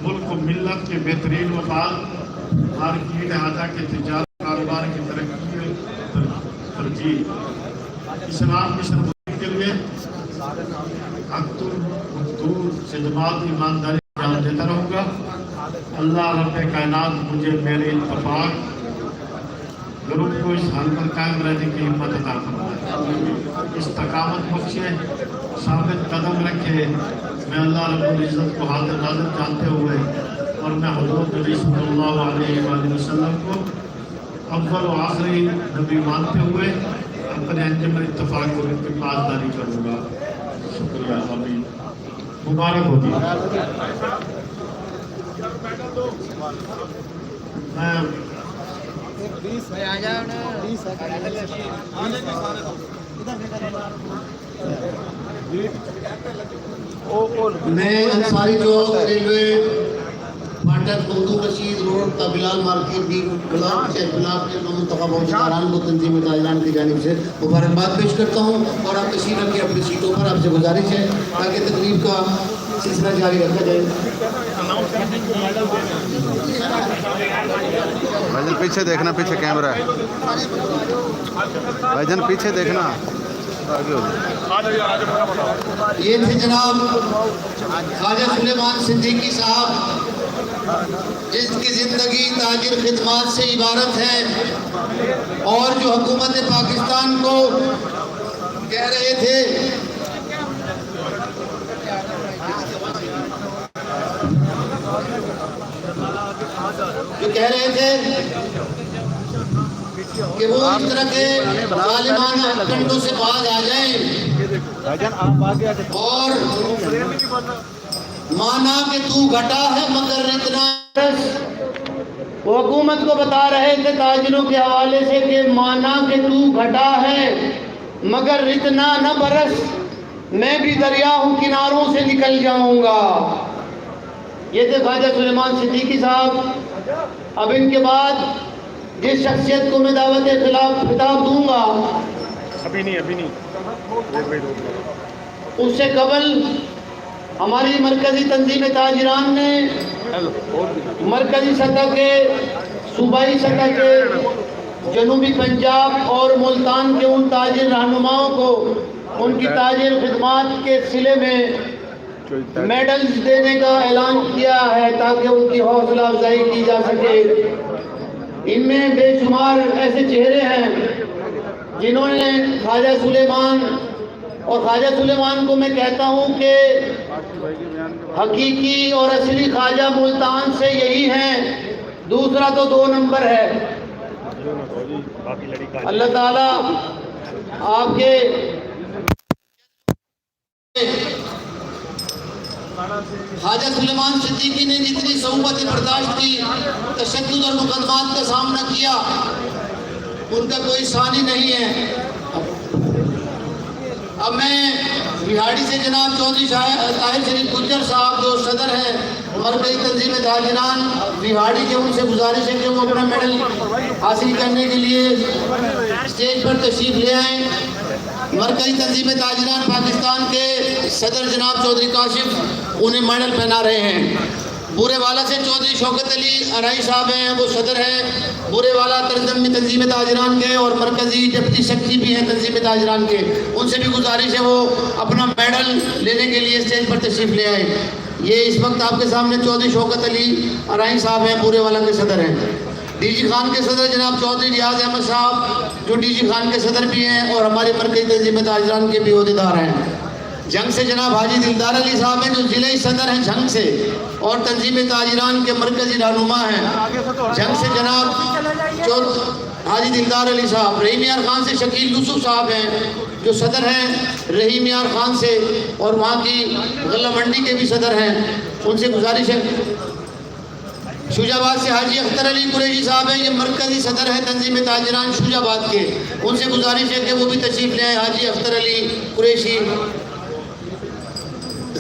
ملک و ملت کے بہترین مفاد مارکیٹ حاجہ کے تجارت کاروبار کی ترقی ترجیح اسلام کی سربراہی کے لیے حق سے جماعت ایمانداری جان دیتا رہوں گا. اللہ رب کائنات مجھے میرے اتفاق گروپ کو اس حال پر قائم رہنے کی ہمت عطا فرمائے, استقامت بخشے, ثابت قدم رکھے. میں اللہ رب العزت کو حاضر ناظر جانتے ہوئے اور میں حضرت نبی صلی اللہ علیہ وآلہ وسلم کو اول و آخری نبی مانتے ہوئے اپنے انجمن اتفاق گروپ کی پاسداری کروں گا. شکریہ. آمین. مبارک ہوتی میں انصاری چوک ریلوے فاٹک عبدالرشید روڈ کا بلال مارکیٹ بی بلاک سے بلاک کے منتخب عہدیداران کو تنظیم تاجران کی جانب سے مبارکباد پیش کرتا ہوں اور آپ تشریف رکھیں اپنی سیٹوں پر. آپ سے گزارش ہے تاکہ تقریب کا سلسلہ جاری رکھا جائے. بھائی پیچھے دیکھنا, پیچھے کیمرہ ہے بھائی جان, پیچھے دیکھنا. یہ تھے جناب خواجہ سلیمان صدیقی صاحب جس کی زندگی تاجر خدمات سے عبارت ہے اور جو حکومت پاکستان کو کہہ رہے تھے کہ وہ اس طرح کے ظالمانہ کنڈوں سے باز آ جائیں اور مانا کہ تو گھٹا ہے مگر اتنا. وہ حکومت کو بتا رہے تھے تاجروں کے حوالے سے کہ مانا کہ تو گھٹا ہے مگر اتنا نہ برس, میں بھی دریا ہوں کناروں سے نکل جاؤں گا. یہ تھے خواجہ سلیمان صدیقی صاحب. اب ان کے بعد جس شخصیت کو میں دعوت خلاف خطاب دوں گا ابھی نہیں اس سے قبل ہماری مرکزی تنظیم تاجران نے مرکزی سطح کے, صوبائی سطح کے, جنوبی پنجاب اور ملتان کے ان تاجر رہنماؤں کو ان کی تاجر خدمات کے صلے میں میڈلز دینے کا اعلان کیا ہے تاکہ ان کی حوصلہ افزائی کی جا سکے. ان میں بے شمار ایسے چہرے ہیں جنہوں نے خواجہ سلیمان, اور خواجہ سلیمان کو میں کہتا ہوں کہ حقیقی اور اصلی خواجہ ملتان سے یہی ہیں, دوسرا تو 2 نمبر ہے. اللہ تعالیٰ آپ کے خواجہ سلیمان صدیقی نے جتنی صعوبتیں برداشت کی, تشدد اور مقدمات کا سامنا کیا, ان کا کوئی ثانی نہیں ہے. اب میں بہاڑی سے جناب چودھری طاہر شریف گجر صاحب جو صدر ہیں مرکزی تنظیم تاجران بہاڑی کے, ان سے گزارش ہے کہ وہ اپنا میڈل حاصل کرنے کے لیے اسٹیج پر تشریف لے آئیں. مرکزی تنظیم تاجران پاکستان کے صدر جناب چودھری کاشف انہیں میڈل پہنا رہے ہیں. بورے والا سے چودھری شوکت علی ارائی صاحب ہیں, وہ صدر ہیں بورے والا تنظیم تاجران کے اور مرکزی ڈپٹی سیکرٹری بھی ہیں تنظیم تاجران کے. ان سے بھی گزارش ہے وہ اپنا میڈل لینے کے لیے اسٹیج پر تشریف لے آئیں. یہ اس وقت آپ کے سامنے چودھری شوکت علی ارائی صاحب ہیں, بورے والا کے صدر ہیں. ڈی جی خان کے صدر جناب چودھری ریاض احمد صاحب جو ڈی جی خان کے صدر بھی ہیں اور ہمارے مرکزی تنظیم تاجران کے بھی عہدیدار ہیں. جنگ سے جناب حاجی دلدار علی صاحب ہیں جو ضلعی صدر ہیں جنگ سے اور تنظیم تاجران کے مرکزی رہنما ہیں. جنگ سے جناب حاجی دلدار علی صاحب. رحیم یار خان سے شکیل یوسف صاحب ہیں جو صدر ہیں رحیم یار خان سے اور وہاں کی غلہ منڈی کے بھی صدر ہیں. ان سے گزارش ہے. شوجہ آباد سے حاجی اختر علی قریشی صاحب ہیں، یہ مرکزی صدر ہیں تنظیم تاجران شوجہ آباد کے. ان سے گزارش ہے کہ وہ بھی تشریف لے آئیں. حاجی اختر علی قریشی.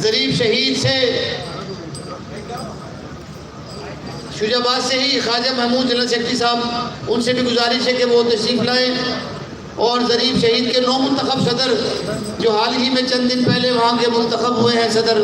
ظریف شہید سے شوجہ آباد سے ہی خواجہ محمود جنرل سیکرٹری صاحب، ان سے بھی گزارش ہے کہ وہ تشریف لائیں. اور ظریف شہید کے نو منتخب صدر جو حال ہی میں چند دن پہلے وہاں کے منتخب ہوئے ہیں، صدر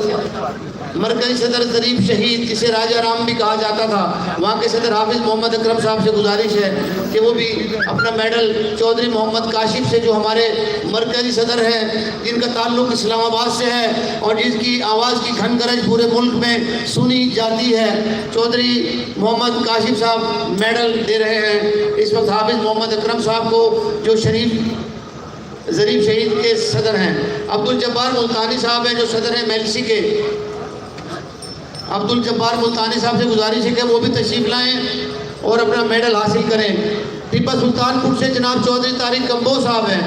مرکزی صدر ظریف شہید جسے راجہ رام بھی کہا جاتا تھا، وہاں کے صدر حافظ محمد اکرم صاحب سے گزارش ہے کہ وہ بھی اپنا میڈل چودھری محمد کاشف سے جو ہمارے مرکزی صدر ہیں جن کا تعلق اسلام آباد سے ہے اور جس کی آواز کی کھن گرج پورے ملک میں سنی جاتی ہے، چودھری محمد کاشف صاحب میڈل دے رہے ہیں اس وقت حافظ محمد اکرم صاحب کو جو ظریف شہید کے صدر ہیں. عبدالجبار ملتانی صاحب ہیں جو صدر ہیں میلسی کے. عبدالجبار ملتانی صاحب سے گزارش ہے کہ وہ بھی تشریف لائیں اور اپنا میڈل حاصل کریں. ٹیپا سلطان پور سے جناب چودھری طارق کمبو صاحب ہیں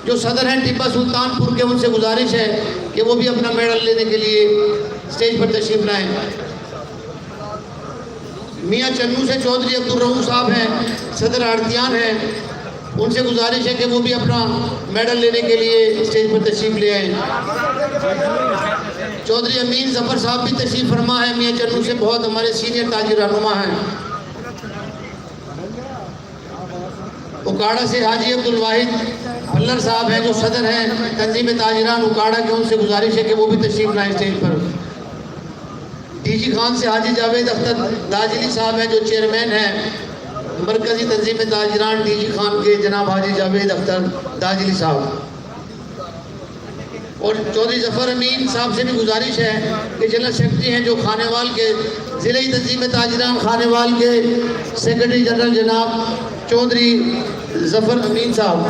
جو صدر ہیں ٹیپا سلطان پور کے. ان سے گزارش ہے کہ وہ بھی اپنا میڈل لینے کے لیے اسٹیج پر تشریف لائیں. میاں چنو سے چودھری عبدالرؤوف صاحب ہیں صدر آڑتیان ہیں. ان سے گزارش ہے کہ وہ بھی اپنا میڈل لینے کے لیے اسٹیج پر تشریف لے آئیں. چودھری امین ظفر صاحب بھی تشریف فرما ہے میاں چنو سے، بہت ہمارے سینئر تاجر رہنما ہیں. اکاڑا سے حاجی عبدالواحد بھلر صاحب ہیں جو صدر ہیں تنظیم تاجران اکاڑا کے. ان سے گزارش ہے کہ وہ بھی تشریف لائیں اسٹیج پر. ڈی جی خان سے حاجی جاوید اختر داجلی صاحب ہیں جو چیئرمین ہیں مرکزی تنظیم تاجران ڈی جی خان کے جناب حاجی جاوید اختر داجلی صاحب. اور چودھری ظفر امین صاحب سے بھی گزارش ہے کہ جنرل سیکرٹری ہیں جو خانیوال کے ضلعی تنظیم تاجران خانیوال کے سیکرٹری جنرل جناب چودھری ظفر امین صاحب.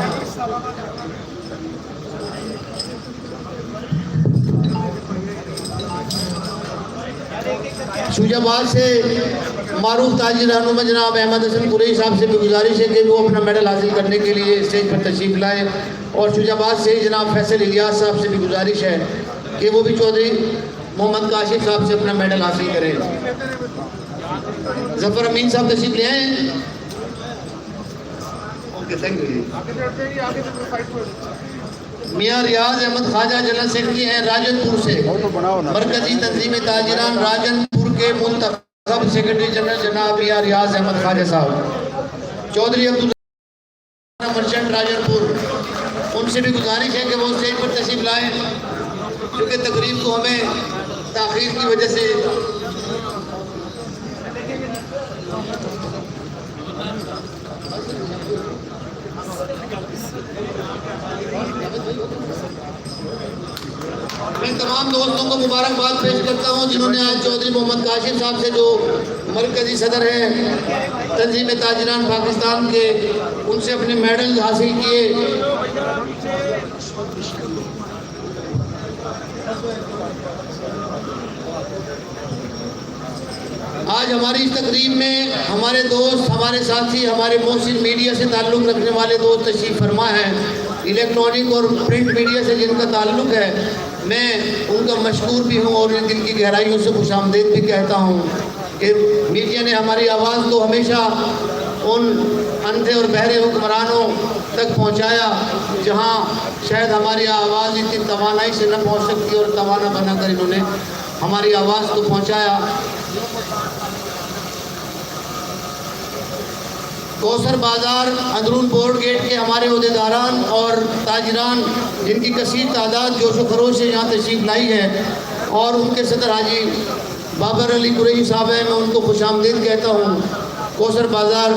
شوجہ آباد سے معروف تاجر رہنما جناب احمد حسن قریشی صاحب سے بھی گزارش ہے کہ وہ اپنا میڈل حاصل کرنے کے لیے اسٹیج پر تشریف لائیں. اور شوجہ آباد سے جناب فیصل الیاس صاحب سے بھی گزارش ہے کہ وہ بھی چودھری محمد کاشف صاحب سے اپنا میڈل حاصل کریں. ظفر امین صاحب تشریف لے آئیں. میاں ریاض احمد خواجہ جنرل سیکرٹری ہیں راجن پور سے. مرکزی تنظیم تاجران راجن پور کے منتخب سیکرٹری جنرل جناب میاں ریاض احمد خواجہ صاحب. چودھری عبداللہ مرچنٹ راجن پور. ان سے بھی گزارش ہے کہ وہ اسٹیج پر تشریف لائیں کیونکہ تقریب کو ہمیں تاخیر کی وجہ سے میں تمام دوستوں کو مبارکباد پیش کرتا ہوں جنہوں نے آج چودھری محمد کاشف صاحب سے جو مرکزی صدر ہیں تنظیم تاجران پاکستان کے ان سے اپنے میڈل حاصل کیے. آج ہماری اس تقریب میں ہمارے دوست، ہمارے ساتھی، ہمارے محسن میڈیا سے تعلق رکھنے والے دوست تشریف فرما ہیں. الیکٹرانک اور پرنٹ میڈیا سے جن کا تعلق ہے میں ان کا مشکور بھی ہوں اور دل کی گہرائیوں سے خوش آمدید بھی کہتا ہوں کہ میڈیا نے ہماری آواز کو ہمیشہ ان اندھے اور بہرے حکمرانوں تک پہنچایا جہاں شاید ہماری آواز اتنی توانائی سے نہ پہنچ سکتی اور توانا بنا کر انہوں نے ہماری آواز کو پہنچایا. کوثر بازار اندرون بورڈ گیٹ کے ہمارے عہدیداران اور تاجران جن کی کثیر تعداد جوش و خروش سے یہاں تشریف لائی ہے اور ان کے صدر حاجی بابر علی قریشی صاحب ہیں، میں ان کو خوش آمدید کہتا ہوں کوثر بازار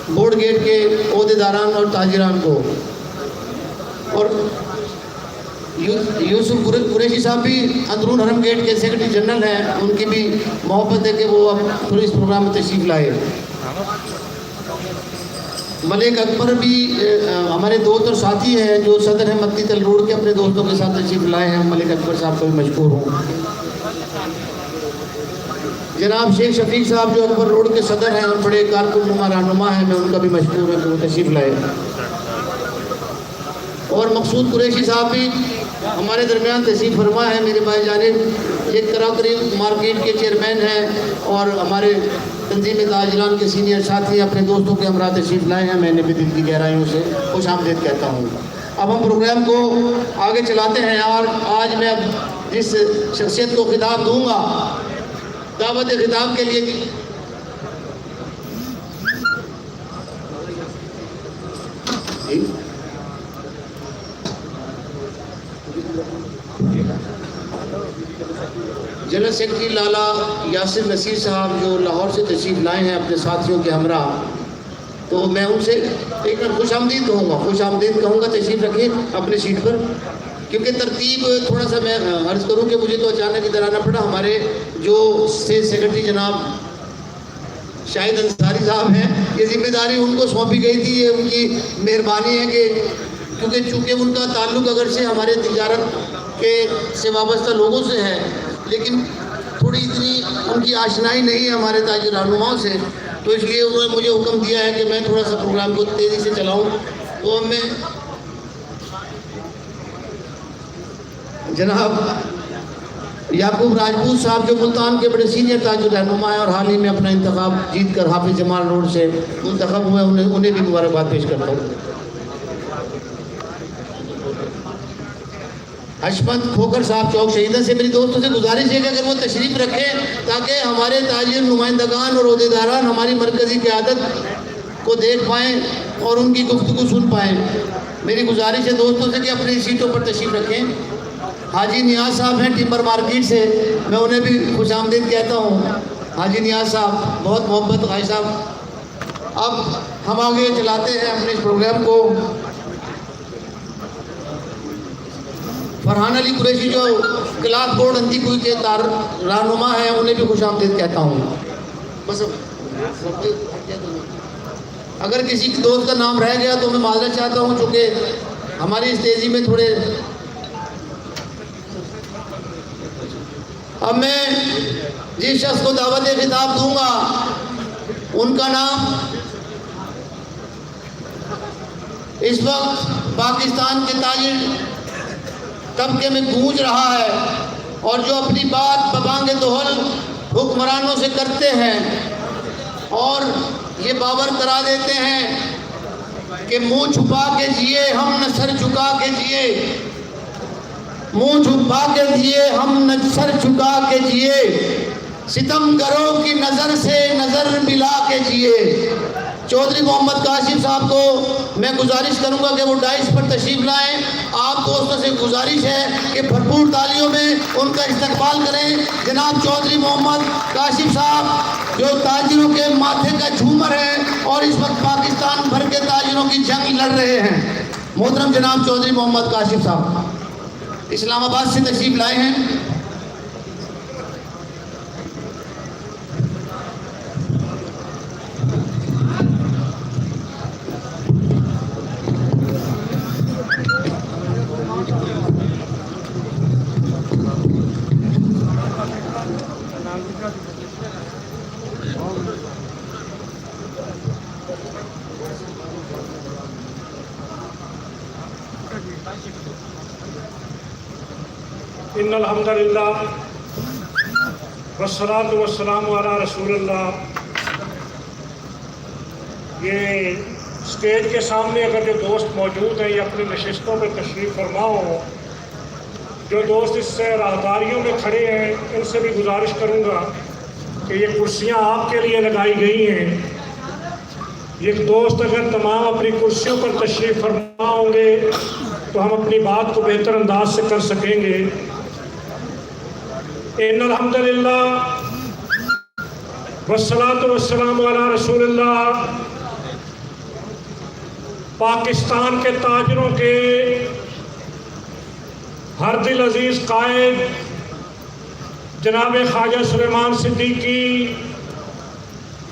بورڈ گیٹ کے عہدیداران اور تاجران کو. اور یوسف قریشی صاحب بھی اندرون حرم گیٹ کے سیکرٹری جنرل ہیں، ان کی بھی محبت ہے کہ وہ اب تھوڑی اس پروگرام میں تشریف لائے. ملک اکبر بھی ہمارے دوست اور ساتھی ہیں جو صدر ہیں مدنی تل روڈ کے، اپنے دوستوں کے ساتھ تشریف لائے ہیں. ملک اکبر صاحب کو بھی مشکور ہوں. جناب شیخ شفیق صاحب جو اکبر روڈ کے صدر ہیں اور بڑے کارکن رہنما ہیں، میں ان کا بھی مشکور ہوں کہ وہ تشریف لائے. اور مقصود قریشی صاحب بھی ہمارے درمیان تشریف فرما ہے. میرے بھائی جانب یہ کراکری مارکیٹ کے چیئرمین ہیں اور ہمارے تنظیم تاجران کے سینئر ساتھی اپنے دوستوں کے ہمراہ تشریف لائے ہیں. میں نے بھی دل کی گہرائیوں سے خوش آمدید کہتا ہوں. اب ہم پروگرام کو آگے چلاتے ہیں. اور آج میں اب جس شخصیت کو خطاب دوں گا دعوت خطاب کے لیے جنرل سیکرٹری لالا یاسر نصیر صاحب جو لاہور سے تشریف لائے ہیں اپنے ساتھیوں کے ہمراہ، تو میں ان سے ایک خوش آمدید کہوں گا. خوش آمدید کہوں گا. تشریف رکھیں اپنے سیٹ پر. کیونکہ ترتیب تھوڑا سا میں عرض کروں کہ مجھے تو اچانک ادھر آنا پڑا. ہمارے جو اسٹیٹ سیکرٹری جناب شاہد انصاری صاحب ہیں، یہ ذمہ داری ان کو سونپی گئی تھی. یہ ان کی مہربانی ہے کہ کیونکہ چونکہ ان کا تعلق اگرچہ ہمارے تجارت کے سے وابستہ لوگوں سے ہے، لیکن تھوڑی اتنی ان کی آشنائی نہیں ہے ہمارے تاجر رہنماؤں سے، تو اس لیے انہوں نے مجھے حکم دیا ہے کہ میں تھوڑا سا پروگرام کو تیزی سے چلاؤں. تو میں جناب یعقوب راجپوت صاحب جو ملتان کے بڑے سینئر تاجر رہنما ہیں اور حال ہی میں اپنا انتخاب جیت کر حافظ جمال روڈ سے منتخب ہوئے، انہیں بھی مبارکباد پیش کرتا ہوں. حشمت کھوکر صاحب چوک شہیدہ سے میری دوستوں سے گزارش ہے کہ اگر وہ تشریف رکھیں تاکہ ہمارے تاجر نمائندگان اور عہدیداران ہماری مرکزی قیادت کو دیکھ پائیں اور ان کی گفتگو سن پائیں. میری گزارش ہے دوستوں سے کہ اپنی سیٹوں پر تشریف رکھیں. حاجی نیاز صاحب ہیں ٹمبر مارکیٹ سے، میں انہیں بھی خوش آمدید کہتا ہوں. حاجی نیاز صاحب بہت محبت بھائی صاحب. اب ہم آگے چلاتے ہیں اپنے اس پروگرام کو. فرحان علی قریشی جو کلاس بورڈ اندھی کوئی کے رہنما ہیں، انہیں بھی خوش آمدید کہتا ہوں. بس اگر کسی دوست کا نام رہ گیا تو میں معذرت چاہتا ہوں، چونکہ ہماری اس تیزی میں تھوڑے. اب میں جس شخص کو دعوت خطاب دوں گا ان کا نام اس وقت پاکستان کے تاجر طبقے میں گونج رہا ہے اور جو اپنی بات ببانگ دہل حکمرانوں سے کرتے ہیں اور یہ باور کرا دیتے ہیں کہ منہ چھپا کے جیے ہم نہ سر جھکا کے جیے. منہ چھپا کے جیے ہم نہ سر جھکا کے جیے، ستم گروں کی نظر سے نظر ملا کے جیے. چودھری محمد کاشف صاحب کو میں گزارش کروں گا کہ وہ ڈائس پر تشریف لائیں. آپ دوستوں سے گزارش ہے کہ بھرپور تالیوں میں ان کا استقبال کریں. جناب چودھری محمد کاشف صاحب جو تاجروں کے ماتھے کا جھومر ہے اور اس وقت پاکستان بھر کے تاجروں کی جنگ لڑ رہے ہیں. محترم جناب چودھری محمد کاشف صاحب اسلام آباد سے تشریف لائے ہیں. ان الحمدللہ والصلاۃ والسلام علی رسول اللہ. یہ اسٹیج کے سامنے اگر جو دوست موجود ہیں یا اپنی نشستوں میں تشریف فرما ہو، جو دوست اس سے راہداریوں میں کھڑے ہیں، ان سے بھی گزارش کروں گا کہ یہ کرسیاں آپ کے لیے لگائی گئی ہیں. یہ دوست اگر تمام اپنی کرسیوں پر تشریف فرما ہوں گے تو ہم اپنی بات کو بہتر انداز سے کر سکیں گے. ان الحمدللہ والصلاۃ والسلام علی رسول اللہ. پاکستان کے تاجروں کے ہر دل عزیز قائد جناب خواجہ سلیمان صدیقی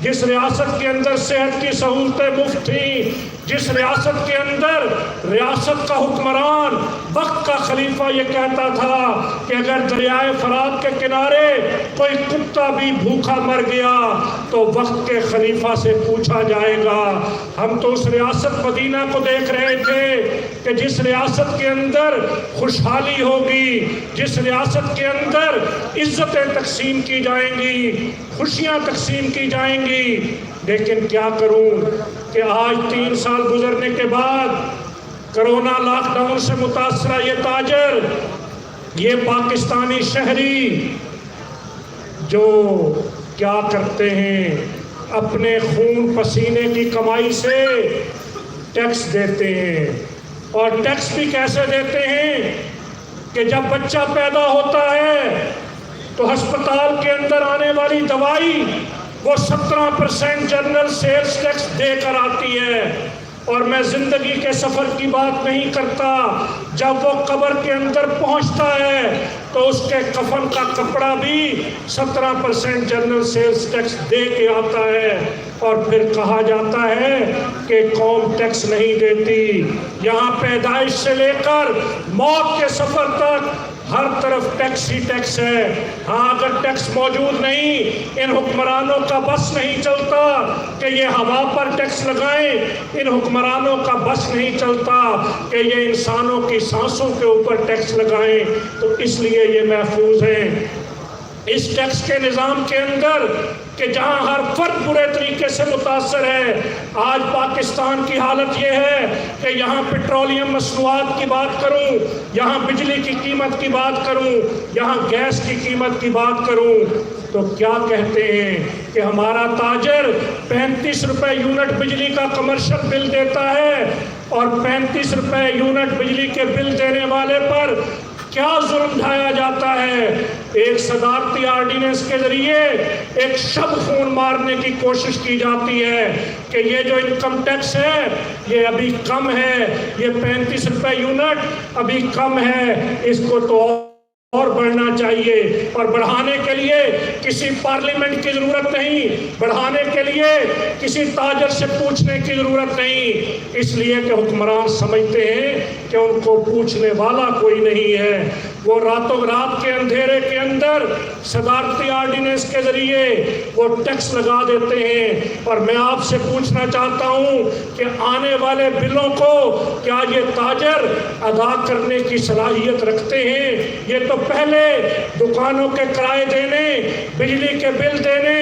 جس ریاست کے اندر صحت کی سہولتیں مفت تھیں، جس ریاست کے اندر ریاست کا حکمران وقت کا خلیفہ یہ کہتا تھا کہ اگر دریائے فرات کے کنارے کوئی کتا بھی بھوکا مر گیا تو وقت کے خلیفہ سے پوچھا جائے گا۔ ہم تو اس ریاست مدینہ کو دیکھ رہے تھے کہ جس ریاست کے اندر خوشحالی ہوگی، جس ریاست کے اندر عزتیں تقسیم کی جائیں گی، خوشیاں تقسیم کی جائیں گی، لیکن کیا کروں کہ آج 3 سال گزرنے کے بعد کرونا لاک ڈاؤن سے متاثرہ یہ تاجر، یہ پاکستانی شہری جو کیا کرتے ہیں، اپنے خون پسینے کی کمائی سے ٹیکس دیتے ہیں، اور ٹیکس بھی کیسے دیتے ہیں کہ جب بچہ پیدا ہوتا ہے تو ہسپتال کے اندر آنے والی دوائی وہ 17% جنرل سیلز ٹیکس دے کر آتی ہے، اور میں زندگی کے سفر کی بات نہیں کرتا، جب وہ قبر کے اندر پہنچتا ہے تو اس کے کفن کا کپڑا بھی 17% جنرل سیلز ٹیکس دے کے آتا ہے، اور پھر کہا جاتا ہے کہ قوم ٹیکس نہیں دیتی۔ یہاں پیدائش سے لے کر موت کے سفر تک ہر طرف ٹیکس ہی ٹیکس ہے۔ ہاں اگر ٹیکس موجود نہیں، ان حکمرانوں کا بس نہیں چلتا کہ یہ ہوا پر ٹیکس لگائیں، ان حکمرانوں کا بس نہیں چلتا کہ یہ انسانوں کی سانسوں کے اوپر ٹیکس لگائیں، تو اس لیے یہ محفوظ ہیں اس ٹیکس کے نظام کے اندر کہ جہاں ہر فرد برے طریقے سے متاثر ہے۔ آج پاکستان کی حالت یہ ہے کہ یہاں پیٹرولیم مصنوعات کی بات کروں، یہاں بجلی کی قیمت کی بات کروں، یہاں گیس کی قیمت کی بات کروں، تو کیا کہتے ہیں کہ ہمارا تاجر 35 روپے یونٹ بجلی کا کمرشل بل دیتا ہے، اور 35 روپے یونٹ بجلی کے بل دینے والے پر کیا ظلم ڈھایا جاتا ہے۔ ایک صدارتی آرڈیننس کے ذریعے ایک شب خون مارنے کی کوشش کی جاتی ہے کہ یہ جو انکم ٹیکس ہے یہ ابھی کم ہے، یہ 35 روپے یونٹ ابھی کم ہے، اس کو تو اور بڑھنا چاہیے، اور بڑھانے کے لیے کسی پارلیمنٹ کی ضرورت نہیں، بڑھانے کے لیے کسی تاجر سے پوچھنے کی ضرورت نہیں، اس لیے کہ حکمران سمجھتے ہیں کہ ان کو پوچھنے والا کوئی نہیں ہے۔ وہ راتوں رات کے اندھیرے کے اندر صدارتی آرڈیننس کے ذریعے وہ ٹیکس لگا دیتے ہیں، اور میں آپ سے پوچھنا چاہتا ہوں کہ آنے والے بلوں کو کیا یہ تاجر ادا کرنے کی صلاحیت رکھتے ہیں؟ یہ تو پہلے دکانوں کے کرائے دینے، بجلی کے بل دینے،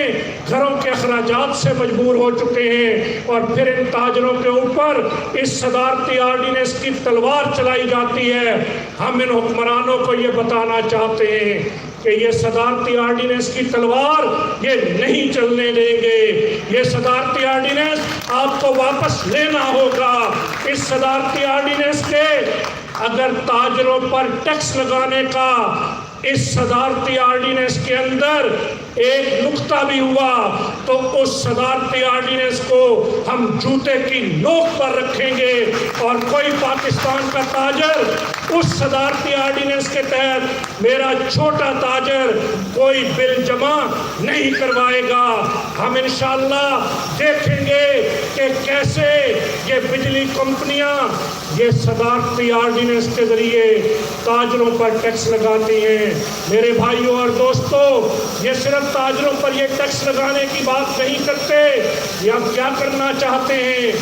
گھروں کے اخراجات سے مجبور ہو چکے ہیں، اور پھر ان تاجروں کے اوپر اس صدارتی آرڈیننس کی تلوار چلائی جاتی ہے۔ ہم ان حکمرانوں کو یہ بتانا چاہتے ہیں کہ یہ صدارتی آرڈیننس کی تلوار یہ نہیں چلنے دیں گے، یہ صدارتی آرڈیننس آپ کو واپس لینا ہوگا۔ اس صدارتی آرڈیننس کے اگر تاجروں پر ٹیکس لگانے کا اس صدارتی آرڈیننس کے اندر ایک نقطہ بھی ہوا تو اس صدارتی آرڈیننس کو ہم جوتے کی نوک پر رکھیں گے، اور کوئی پاکستان کا تاجر اس صدارتی آرڈیننس کے تحت، میرا چھوٹا تاجر، کوئی بل جمع نہیں کروائے گا۔ ہم انشاءاللہ دیکھیں گے کہ کیسے یہ بجلی کمپنیاں یہ صدارتی آرڈیننس کے ذریعے تاجروں پر ٹیکس لگاتی ہیں۔ میرے بھائیوں اور دوستو، یہ صرف تاجروں پر یہ ٹیکس لگانے کی بات نہیں کرتے، یہ اب کیا کرنا چاہتے ہیں؟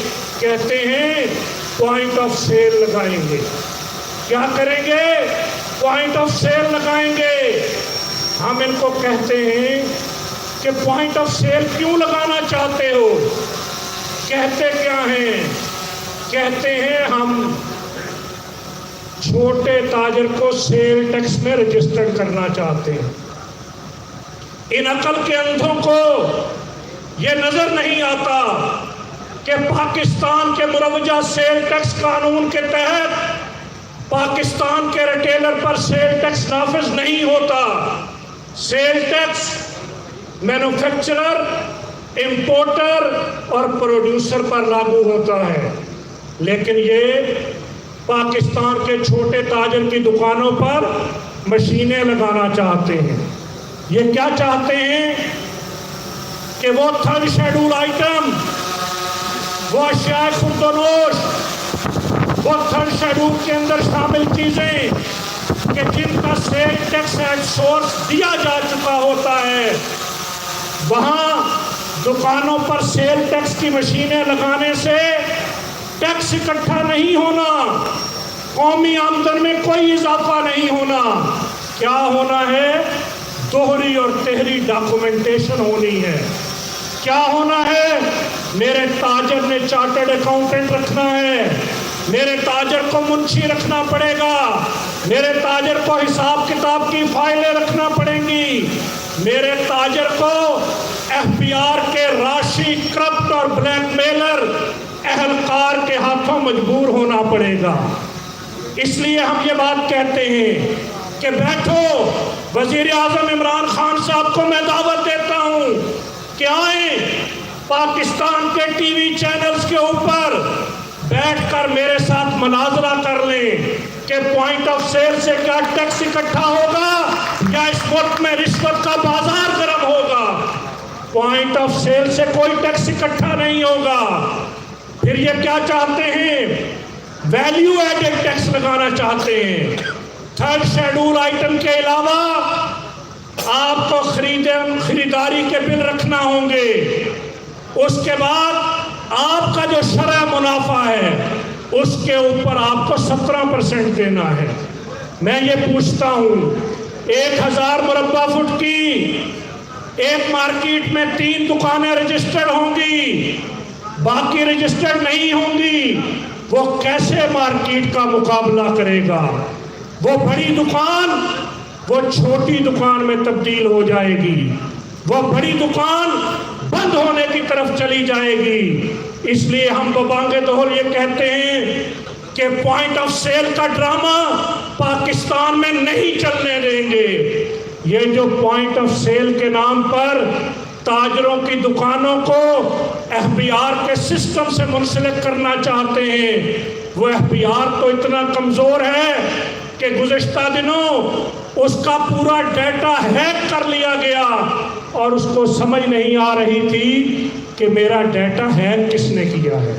کہتے ہیں پوائنٹ آف سیل لگائیں گے۔ کیا کریں گے؟ پوائنٹ آف سیل لگائیں گے۔ ہم ان کو کہتے ہیں کہ پوائنٹ آف سیل کیوں لگانا چاہتے ہو؟ کہتے کیا ہیں؟ کہتے ہیں ہم چھوٹے تاجر کو سیل ٹیکس میں رجسٹرڈ کرنا چاہتے ہیں۔ ان عقل کے اندھوں کو یہ نظر نہیں آتا کہ پاکستان کے مروجہ سیل ٹیکس قانون کے تحت پاکستان کے ریٹیلر پر سیل ٹیکس نافذ نہیں ہوتا۔ سیل ٹیکس مینوفیکچرر، امپورٹر اور پروڈیوسر پر لاگو ہوتا ہے، لیکن یہ پاکستان کے چھوٹے تاجر کی دکانوں پر مشینیں لگانا چاہتے ہیں۔ یہ کیا چاہتے ہیں کہ وہ تھرڈ شیڈول آئٹم، وہ اشیاء خوردونوش، وہ تھرڈ شیڈول کے اندر شامل چیزیں کہ جن کا سیل ٹیکس ایٹ سورس دیا جا چکا ہوتا ہے، وہاں دکانوں پر سیل ٹیکس کی مشینیں لگانے سے ٹیکس اکٹھا نہیں ہونا، قومی آمدن میں کوئی اضافہ نہیں ہونا۔ کیا ہونا ہے؟ دوہری اور تہری ڈاکومنٹیشن ہونی ہے۔ کیا ہونا ہے؟ میرے تاجر نے چارٹرڈ اکاؤنٹنٹ رکھنا ہے، میرے تاجر کو منشی رکھنا پڑے گا، میرے تاجر کو حساب کتاب کی فائلیں رکھنا پڑیں گی، میرے تاجر کو ایف بی آر کے راشی کرپٹ اور بلیک میلر اہلکار کے ہاتھوں مجبور ہونا پڑے گا۔ اس لیے ہم یہ بات کہتے ہیں کہ بیٹھو، وزیر اعظم عمران خان صاحب کو میں دعوت دیتا ہوں کہ آئیں پاکستان کے ٹی وی چینلز کے اوپر بیٹھ کر میرے ساتھ مناظرہ کر لیں کہ پوائنٹ آف سیل سے کیا ٹیکس اکٹھا ہوگا یا اس وقت میں رشوت کا بازار گرم ہوگا۔ پوائنٹ آف سیل سے کوئی ٹیکس اکٹھا نہیں ہوگا۔ پھر یہ کیا چاہتے ہیں؟ ویلیو ایڈڈ ٹیکس لگانا چاہتے ہیں۔ تھرڈ شیڈول آئٹم کے علاوہ آپ کو خریداری کے بل رکھنا ہوں گے، اس کے بعد آپ کا جو شرح منافع ہے اس کے اوپر آپ کو 17% دینا ہے۔ میں یہ پوچھتا ہوں، 1000 مربع فٹ کی ایک مارکیٹ میں 3 دکانیں رجسٹرڈ ہوں گی، باقی رجسٹرڈ نہیں ہوں گی، وہ کیسے مارکیٹ کا مقابلہ کرے گا؟ وہ بڑی دکان وہ چھوٹی دکان میں تبدیل ہو جائے گی، وہ بڑی دکان بند ہونے کی طرف چلی جائے گی۔ اس لیے ہم ببانگ دہل یہ کہتے ہیں کہ پوائنٹ آف سیل کا ڈرامہ پاکستان میں نہیں چلنے دیں گے۔ یہ جو پوائنٹ آف سیل کے نام پر تاجروں کی دکانوں کو ایف بی آر کے سسٹم سے منسلک کرنا چاہتے ہیں، وہ ایف بی آر تو اتنا کمزور ہے کہ گزشتہ دنوں اس کا پورا ڈیٹا ہیک کر لیا گیا اور اس کو سمجھ نہیں آ رہی تھی کہ میرا ڈیٹا ہیک کس نے کیا ہے۔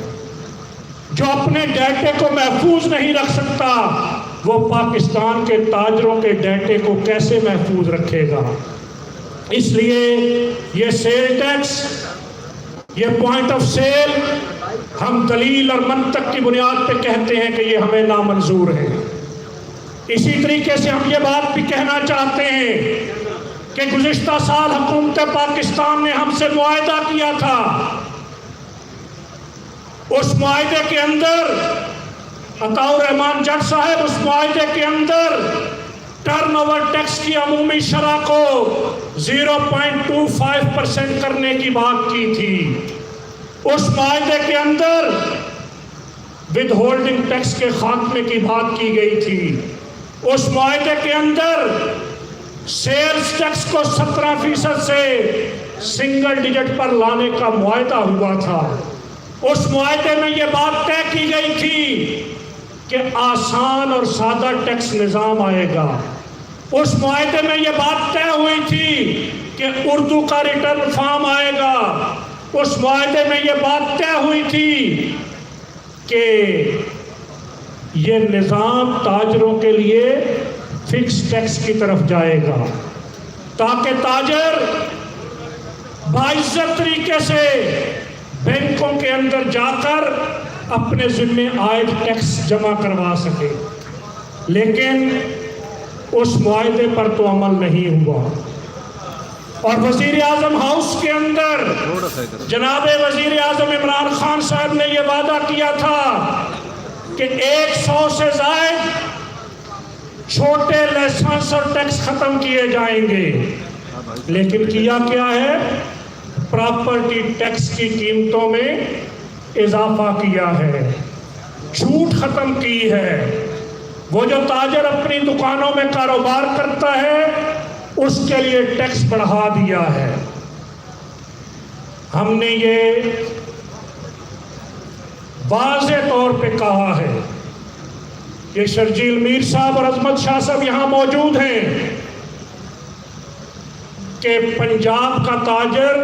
جو اپنے ڈیٹے کو محفوظ نہیں رکھ سکتا وہ پاکستان کے تاجروں کے ڈیٹے کو کیسے محفوظ رکھے گا؟ اس لیے یہ سیل ٹیکس، یہ پوائنٹ آف سیل، ہم دلیل اور منطق کی بنیاد پہ کہتے ہیں کہ یہ ہمیں نامنظور ہے۔ اسی طریقے سے ہم یہ بات بھی کہنا چاہتے ہیں کہ گزشتہ سال حکومت پاکستان نے ہم سے معاہدہ کیا تھا، اس معاہدے کے اندر عطاء الرحمان جٹ صاحب، اس معاہدے کے اندر ٹرن اوور ٹیکس کی عمومی شرح کو 0.25% کرنے کی بات کی تھی۔ اس معاہدے کے اندر ود ہولڈنگ ٹیکس کے خاتمے کی بات کی گئی تھی۔ اس معاہدے کے اندر سیلز ٹیکس کو 17% سے سنگل ڈیجٹ پر لانے کا معاہدہ ہوا تھا۔ اس معاہدے میں یہ بات طے کی گئی تھی کہ آسان اور سادہ ٹیکس نظام آئے گا۔ اس معاہدے میں یہ بات طے ہوئی تھی کہ اردو کا ریٹرن فارم آئے گا۔ اس معاہدے میں یہ بات طے ہوئی تھی کہ یہ نظام تاجروں کے لیے فکس ٹیکس کی طرف جائے گا تاکہ تاجر باعزت طریقے سے بینکوں کے اندر جا کر اپنے ذمے عائد ٹیکس جمع کروا سکے۔ لیکن اس معاہدے پر تو عمل نہیں ہوا، اور وزیر اعظم ہاؤس کے اندر جناب وزیر اعظم عمران خان صاحب نے یہ وعدہ کیا تھا کہ 100 سے زائد چھوٹے لائسنس اور ٹیکس ختم کیے جائیں گے، لیکن کیا کیا ہے؟ پراپرٹی ٹیکس کی قیمتوں میں اضافہ کیا ہے، چھوٹ ختم کی ہے۔ وہ جو تاجر اپنی دکانوں میں کاروبار کرتا ہے اس کے لیے ٹیکس بڑھا دیا ہے۔ ہم نے یہ واضح طور پہ کہا ہے کہ شرجیل میر صاحب اور عظمت شاہ صاحب یہاں موجود ہیں کہ پنجاب کا تاجر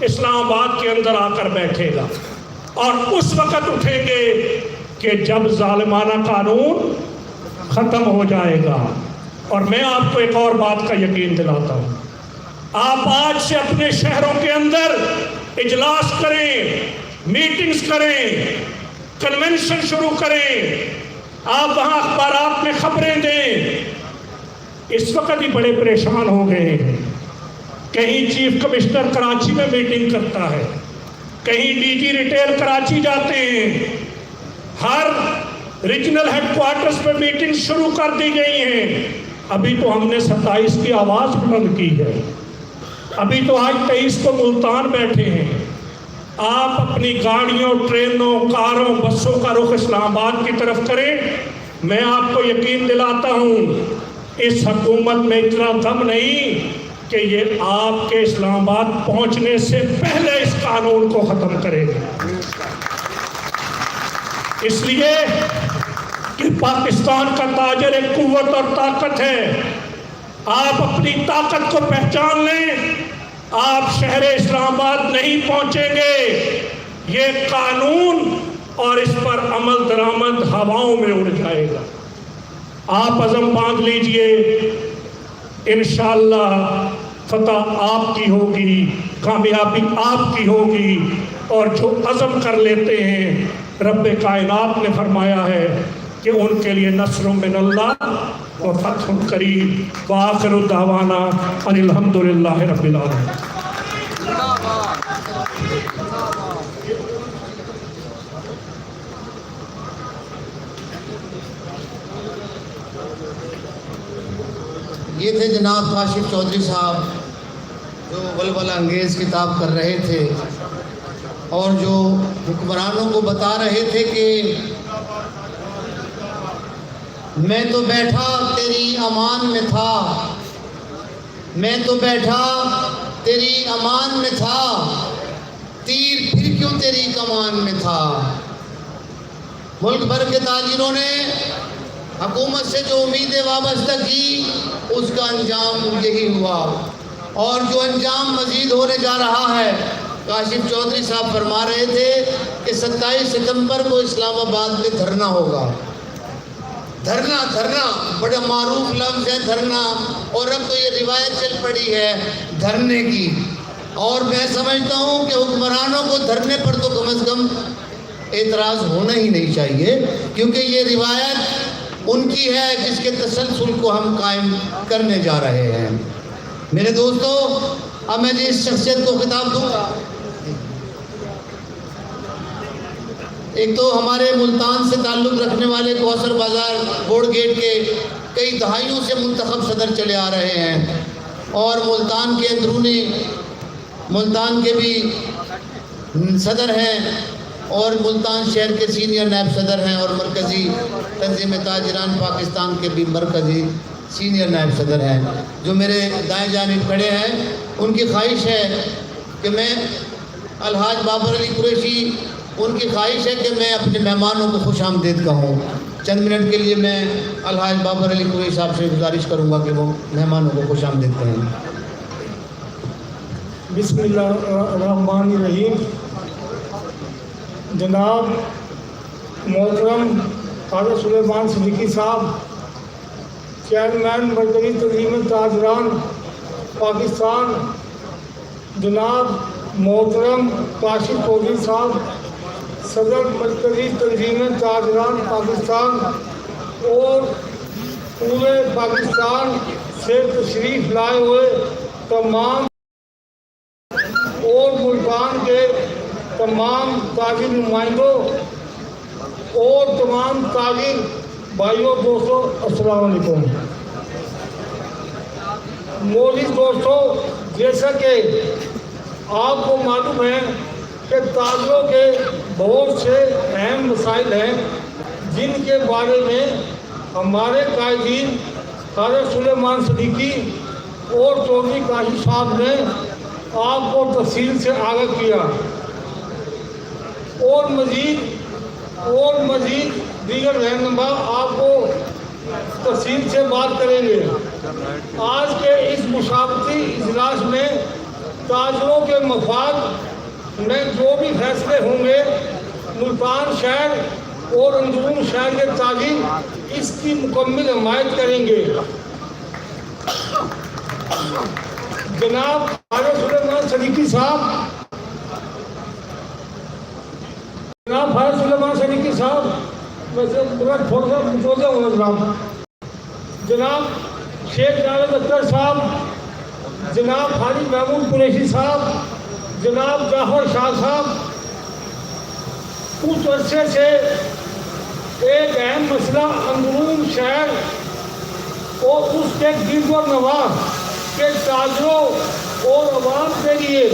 اسلام آباد کے اندر آ کر بیٹھے گا، اور اس وقت اٹھیں گے کہ جب ظالمانہ قانون ختم ہو جائے گا۔ اور میں آپ کو ایک اور بات کا یقین دلاتا ہوں، آپ آج سے اپنے شہروں کے اندر اجلاس کریں، میٹنگز کریں، کنونشن شروع کریں، آپ وہاں اخبارات میں خبریں دیں۔ اس وقت ہی بڑے پریشان ہو گئے ہیں، کہیں چیف کمشنر کراچی میں میٹنگ کرتا ہے، کہیں ڈی جی ریٹیل کراچی جاتے ہیں، ہر ریجنل ہیڈ کوارٹرز پہ میٹنگ شروع کر دی گئی ہیں۔ ابھی تو ہم نے 27 کی آواز بلند کی ہے، ابھی تو آج 23 کو ملتان بیٹھے ہیں۔ آپ اپنی گاڑیوں، ٹرینوں، کاروں، بسوں کا رخ اسلام آباد کی طرف کریں۔ میں آپ کو یقین دلاتا ہوں اس حکومت میں اتنا دم نہیں کہ یہ آپ کے اسلام آباد پہنچنے سے پہلے اس قانون کو ختم کرے گا۔ اس لیے کہ پاکستان کا تاجر ایک قوت اور طاقت ہے، آپ اپنی طاقت کو پہچان لیں۔ آپ شہر اسلام آباد نہیں پہنچیں گے، یہ قانون اور اس پر عمل درآمد ہواؤں میں اڑ جائے گا۔ آپ عزم باندھ لیجئے، انشاءاللہ فتح آپ کی ہوگی، کامیابی آپ کی ہوگی، اور جو عزم کر لیتے ہیں رب کائنات نے فرمایا ہے کہ ان کے لیے نصر من اللہ و فتح قریب۔ وآخر دعوانا ان الحمدللہ رب العالمین۔ یہ تھے جناب کاشف چودھری صاحب جو ولولہ انگیز کتاب کر رہے تھے، اور جو حکمرانوں کو بتا رہے تھے کہ میں تو بیٹھا تیری امان میں تھا، میں تو بیٹھا تیری امان میں تھا، تیر پھر کیوں تیری کمان میں تھا۔ ملک بھر کے تاجروں نے حکومت سے جو امیدیں وابستہ کی اس کا انجام یہی ہوا، اور جو انجام مزید ہونے جا رہا ہے۔ کاشف چودھری صاحب فرما رہے تھے کہ 27 ستمبر کو اسلام آباد میں دھرنا ہوگا۔ دھرنا بڑا معروف لفظ ہے دھرنا، اور اب تو یہ روایت چل پڑی ہے دھرنے کی، اور میں سمجھتا ہوں کہ حکمرانوں کو دھرنے پر تو کم از کم اعتراض ہونا ہی نہیں چاہیے، کیونکہ یہ روایت ان کی ہے جس کے تسلسل کو ہم قائم کرنے جا رہے ہیں۔ میرے دوستو، اب میں جس شخصیت کو خطاب دوں گا، ایک تو ہمارے ملتان سے تعلق رکھنے والے کوثر بازار بورڈ گیٹ کے کئی دہائیوں سے منتخب صدر چلے آ رہے ہیں، اور ملتان کے اندرونی ملتان کے بھی صدر ہیں، اور ملتان شہر کے سینئر نائب صدر ہیں، اور مرکزی تنظیم تاجران پاکستان کے بھی مرکزی سینئر نائب صدر ہیں جو میرے دائیں جانب کھڑے ہیں۔ ان کی خواہش ہے کہ میں الحاج بابر علی قریشی، ان کی خواہش ہے کہ میں اپنے مہمانوں کو خوش آمدید کہوں۔ چند منٹ کے لیے میں الحاج بابر علی قریشی صاحب سے گزارش کروں گا کہ وہ مہمانوں کو خوش آمدید کہیں۔ بسم اللہ الرحمن الرحیم۔ جناب محترم خواجہ سلیمان صدیقی صاحب، چیئرمین مرکزی تنظیم تاجران پاکستان، جناب محترم کاشف چودھری صاحب، صدر مرکزی تنظیم تاجران پاکستان، اور پورے پاکستان سے تشریف لائے ہوئے تمام اور ملتان کے تمام تاجر نمائندوں اور تمام تاجر بھائیوں دوستوں، السلام علیکم۔ موجود دوستوں، جیسا کہ آپ کو معلوم ہے کہ تاجروں کے بہت سے اہم مسائل ہیں جن کے بارے میں ہمارے قائدین خواجہ سلیمان صدیقی اور چودھری کاشف صاحب نے آپ کو تفصیل سے آگاہ کیا، اور مزید دیگر رہنما آپ کو تفصیل سے بات کریں گے۔ آج کے اس مشاورتی اجلاس میں تاجروں کے مفاد میں جو بھی فیصلے ہوں گے ملتان شہر اور اندرون شہر کے تاجر اس کی مکمل حمایت کریں گے۔ جناب فارغ سلیمان صدیقی صاحب، میں سے تھوڑا سا متوجہ ہوں جناب شیخ جاوید اختر صاحب، جناب خالد محمود قریشی صاحب، جناب جعفر شاہ صاحب، کچھ عرصے سے ایک اہم مسئلہ اندرون شہر اور اس کے گرد و نواح کے تاجروں اور عوام کے لیے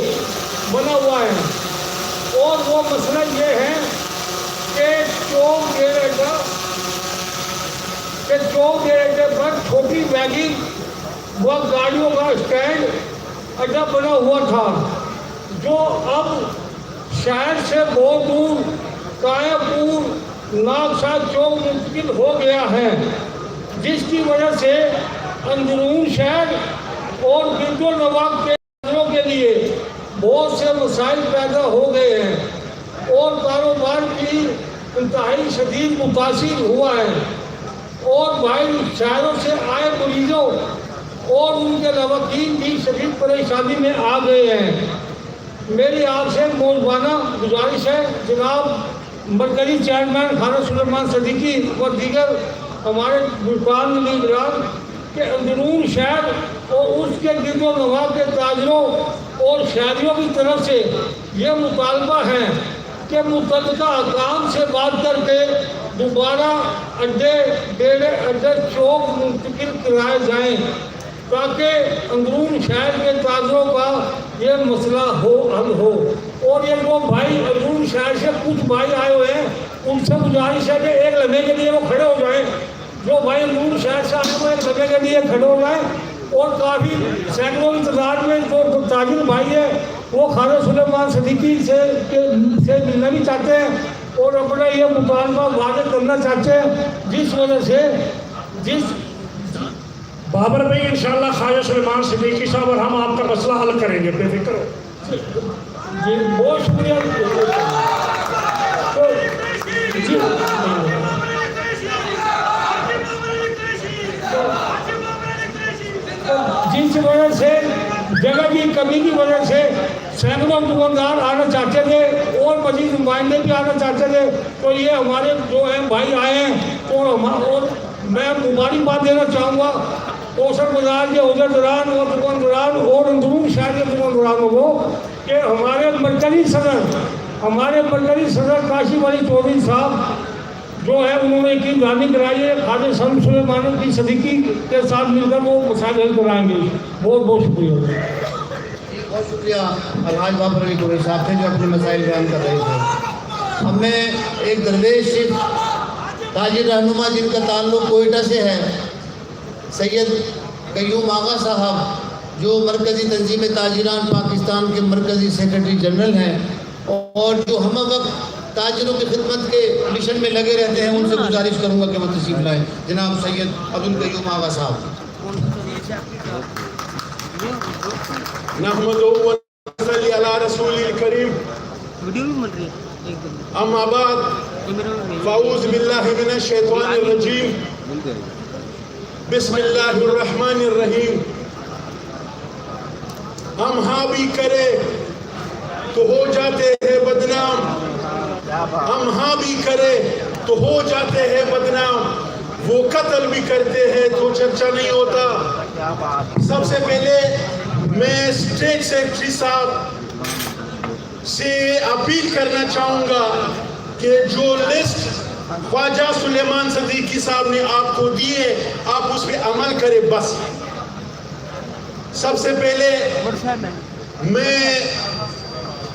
بنا ہوا ہے، اور وہ مسئلہ یہ ہے کہ چوک ڈیرے پر چھوٹی ویگن و گاڑیوں کا اسٹینڈ اڈا بنا ہوا تھا، جو اب شہر سے بہت دور کایا پور ناگسا چوک منتقل ہو گیا ہے، جس کی وجہ سے اندرون شہر اور گرد و نواح کے تاجروں کے لیے بہت سے مسائل پیدا ہو گئے ہیں اور کاروبار کی انتہائی شدید متاثر ہوا ہے، اور باہر شہروں سے آئے مریضوں اور ان کے لواحقین بھی شدید پریشانی میں آ گئے ہیں۔ میری آپ سے موضوعانہ گزارش ہے جناب مرکزی چیئرمین فارغ سلیمان صدیقی اور دیگر ہمارے ملتان لیڈران کہ اندرون شہر اور اس کے گرد و نواح کے تاجروں اور شہریوں کی طرف سے یہ مطالبہ ہے کہ متعلقہ حکام سے بات کر کے دوبارہ ڈیرے چوک منتقل کرائے جائیں تاکہ اندرون شہر کے تاجروں کا یہ مسئلہ حل ہو۔ اور یہ جو بھائی اندرون شہر سے کچھ بھائی آئے ہوئے ہیں ان سے گزارش ہے کہ ایک لمحے کے لیے وہ کھڑے ہو جائیں، جو بھائی اندرون شہر سے آئے ہوئے ایک لمحے کے لیے کھڑے ہو جائیں، اور کافی سینکڑوں کی تعداد میں جو تاجر بھائی ہیں وہ فارغ سلیمان صدیقی سے ملنا بھی چاہتے ہیں اور اپنا یہ مطالبہ واضح کرنا چاہتے ہیں، جس وجہ سے بابر بھائی انشاءاللہ خواجہ سلیمان صدیقی صاحب اور ہم آپ کا مسئلہ حل کریں گے، بے فکر ہو۔ جی بہت شکریہ۔ جس وجہ سے جگہ کی کمی کی وجہ سے سینکڑوں دکاندار آنا چاہتے تھے اور مزید نمائندے بھی آنا چاہتے تھے، تو یہ ہمارے جو ہیں بھائی آئے ہیں اور میں مبارکباد دینا چاہوں گا کوثر بازار کے عہدیداران اور دکانداران اور اندرون شہر کے دکاندارانوں کو کہ ہمارے مرکزی صدر کاشف علی چودھری صاحب جو ہے انہوں نے کی دانی کرائی ہے، خواجہ سلیمان کی صدیقی کے ساتھ مل کر وہ مسائل حل کرائیں گے۔ بہت بہت شکریہ۔ بہت شکریہ الحاج بابر علی قریشی صاحب تھے جو اپنے مسائل بیان کر رہے تھے۔ ہم میں ایک درویش تاجر رہنما جن کا تعلق کوئٹہ سے ہے، سید قیوم آغا صاحب جو مرکزی تنظیم تاجران پاکستان کے مرکزی سیکرٹری جنرل ہیں اور جو ہم وقت تاجروں کی خدمت کے مشن میں لگے رہتے ہیں، ان سے گزارش کروں گا کہ وہ تشریف لائیں۔ جناب سید عبدالقیوم آغا صاحب۔ نحمدہ و نصلی علی رسول الکریم، اما بعد فاعوذ باللہ من الشیطان الرجیم، بسم اللہ الرحمن الرحیم۔ ہم ہاں بھی کرے تو ہو جاتے ہیں بدنام، ہم ہاں بھی کرے تو ہو جاتے ہیں بدنام، وہ قتل بھی کرتے ہیں تو چرچا نہیں ہوتا۔ سب سے پہلے میں اسٹیٹ سیکرٹری صاحب سے اپیل کرنا چاہوں گا کہ جو لسٹ خواجہ سلیمان صدیقی صاحب نے آپ کو دی ہے آپ اس پہ عمل کریں۔ بس سب سے پہلے میں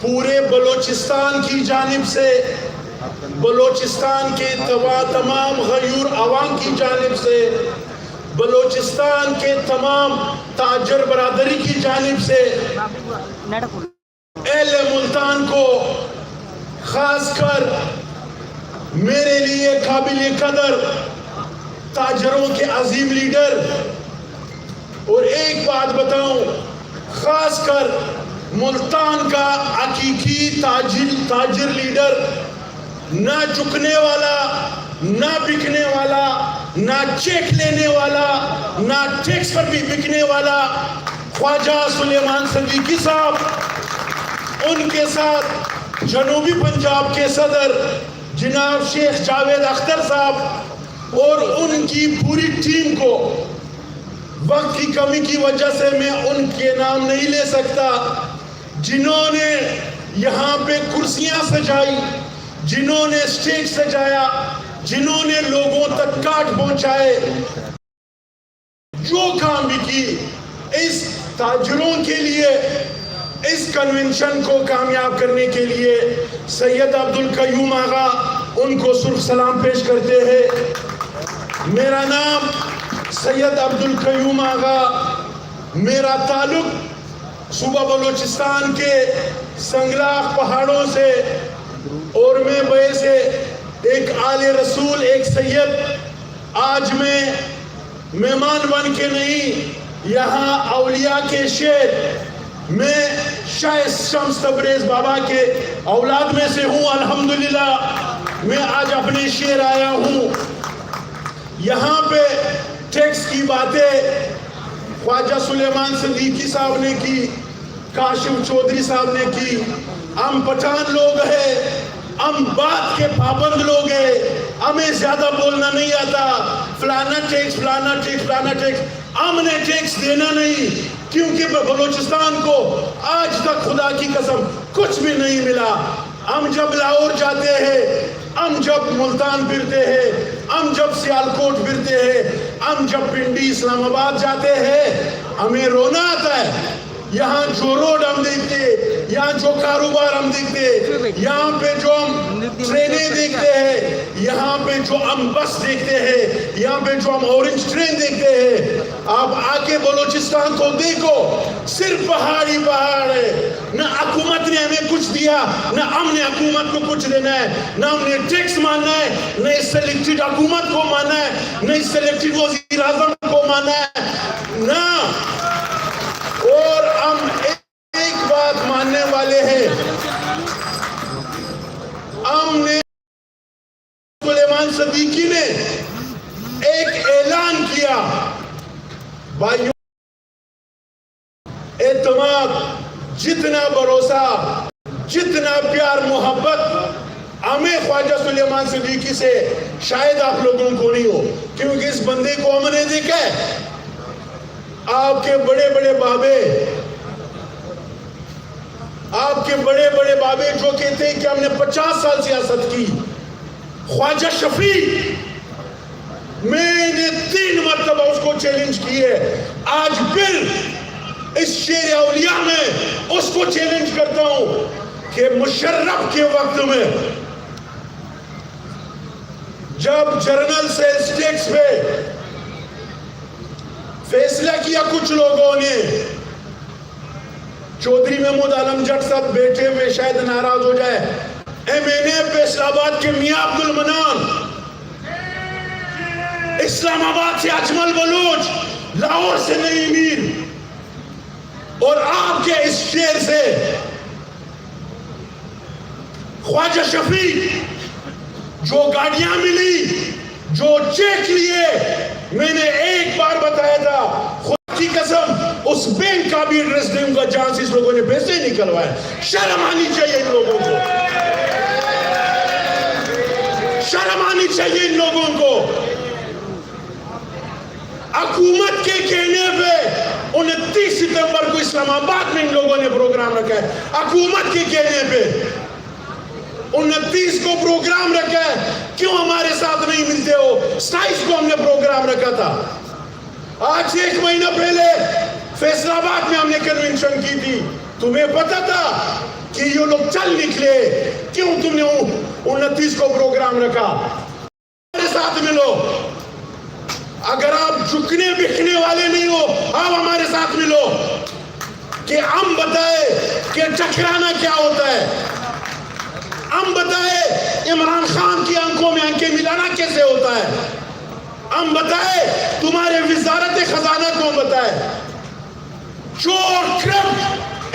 پورے بلوچستان کی جانب سے، بلوچستان کے تمام غیور عوام کی جانب سے، بلوچستان کے تمام تاجر برادری کی جانب سے اہل ملتان کو، خاص کر میرے لیے قابل قدر تاجروں کے عظیم لیڈر، اور ایک بات بتاؤں، خاص کر ملتان کا حقیقی تاجر لیڈر، نہ جھکنے والا، نہ بکنے والا، نہ چیک لینے والا، نہ ٹیکس پر بھی بکنے والا خواجہ سلیمان صدیقی صاحب، ان کے ساتھ جنوبی پنجاب کے صدر جناب شیخ جاوید اختر صاحب اور ان کی پوری ٹیم کو، وقت کی کمی کی وجہ سے میں ان کے نام نہیں لے سکتا، جنہوں نے یہاں پہ کرسیاں سجائی، جنہوں نے اسٹیج سجایا، جنہوں نے لوگوں تک کارڈ پہنچائے، جو کام بھی کی، اس تاجروں کے لیے، اس کنونشن کو کامیاب کرنے کے لیے سید عبدالقیوم آغا ان کو سرخ سلام پیش کرتے ہیں۔ میرا نام سید عبدالقیوم آغا، میرا تعلق صوبہ بلوچستان کے سنگلاخ پہاڑوں سے، اور میں بے سے ایک آل رسول، ایک سید، آج میں مہمان بن کے نہیں، یہاں اولیاء کے شہر، میں شاہ شمس تبریز بابا کے اولاد میں سے ہوں، الحمدللہ میں آج اپنے شہر آیا ہوں۔ یہاں پہ ٹیکس کی باتیں خواجہ سلیمان صدیقی صاحب نے کی، کاشف چودھری صاحب نے کی، ہم پٹھان لوگ ہیں، ہم بات کے پابند لوگ ہیں، ہمیں زیادہ بولنا نہیں آتا، فلانا ٹیکس، فلانا ٹیکس، فلانا ٹیکس، ہم نے ٹیکس دینا نہیں، کیونکہ بلوچستان کو آج تک خدا کی قسم کچھ بھی نہیں ملا۔ ہم جب لاہور جاتے ہیں، ہم جب ملتان پھرتے ہیں، ہم جب سیالکوٹ پھرتے ہیں، ہم جب پنڈی اسلام آباد جاتے ہیں، ہمیں رونا آتا ہے۔ یہاں جو روڈ ہم دیکھتے، یہاں جو کاروبار ہم دیکھتے، یہاں پہ جو ہم ٹرینیں دیکھتے ہیں، یہاں پہ جو ہم بس دیکھتے ہیں، یہاں پہ جو ہم اورنج ٹرین دیکھتے ہیں، آپ آ کے بلوچستان کو دیکھو، صرف پہاڑی پہاڑ ہے، نہ حکومت نے ہمیں کچھ دیا، نہ ہم نے حکومت کو کچھ دینا ہے، نہ ہم نے ٹیکس ماننا ہے، نہ اس سلیکٹڈ حکومت کو ماننا ہے، نہ اس سلیکٹڈ وزیر اعظم کو ماننا ہے، نہ، اور ہم ایک بات ماننے والے ہیں، ہم نے سلیمان صدیقی نے ایک اعلان کیا، بھائیوں، اعتماد، جتنا بھروسہ، جتنا پیار محبت ہمیں خواجہ سلیمان صدیقی سے شاید آپ لوگوں کو نہیں ہو، کیونکہ اس بندے کو ہم نے دیکھا ہے۔ آپ کے بڑے بڑے بابے، آپ کے بڑے بڑے بابے جو کہتے ہیں کہ ہم نے 50 سال سیاست کی، خواجہ شفیع، میں نے 3 مرتبہ اس کو چیلنج کی ہے، آج پھر اس شیر اولیاء میں اس کو چیلنج کرتا ہوں کہ مشرف کے وقت میں جب جرنل سیلز ٹیکس پہ فیصلہ کیا کچھ لوگوں نے، چودھری محمود عالم جٹ صاحب بیٹھے ہوئے شاید ناراض ہو جائے، میں نے فیصل آباد کے میاں عبد المنان، اسلام آباد سے اجمل بلوچ، لاہور سے نئی امیر، اور آپ کے اس شعر سے خواجہ شفیع، جو گاڑیاں ملی، جو چیک لیے، میں نے ایک بار بتایا تھا، خدا کی قسم اس بینک کا بھی ایڈریس دوں گا جہاں سے اس لوگوں نے پیسے نکلوائے۔ شرم آنی چاہیے ان لوگوں کو، شرم آنی چاہیے ان لوگوں کو۔ حکومت کے کہنے پہ 29 ستمبر کو اسلام آباد میں ان لوگوں نے پروگرام رکھا ہے، حکومت کے کہنے پہ 29 کو پروگرام رکھا ہے، کیوں ہمارے ساتھ نہیں ملتے ہو؟ 27 کو ہم نے پروگرام رکھا تھا، آج 1 مہینہ پہلے فیصل آباد میں ہم نے کنونشن کی تھی، تمہیں پتا تھا کہ یہ لوگ چل نکلے، کیوں تم نے 29 کو پروگرام رکھا؟ ہمارے ساتھ ملو، اگر آپ جھکنے بکنے والے نہیں ہو، آپ ہمارے ساتھ ملو کہ ہم بتائے کہ ٹکرانا کیا ہوتا ہے، ہم بتائے عمران خان کی آنکھوں میں آنکھیں ملانا کیسے ہوتا ہے، ہم بتائے تمہارے وزارت خزانہ کو بتائے، چور کرپٹ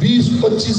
20, 25,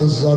10,000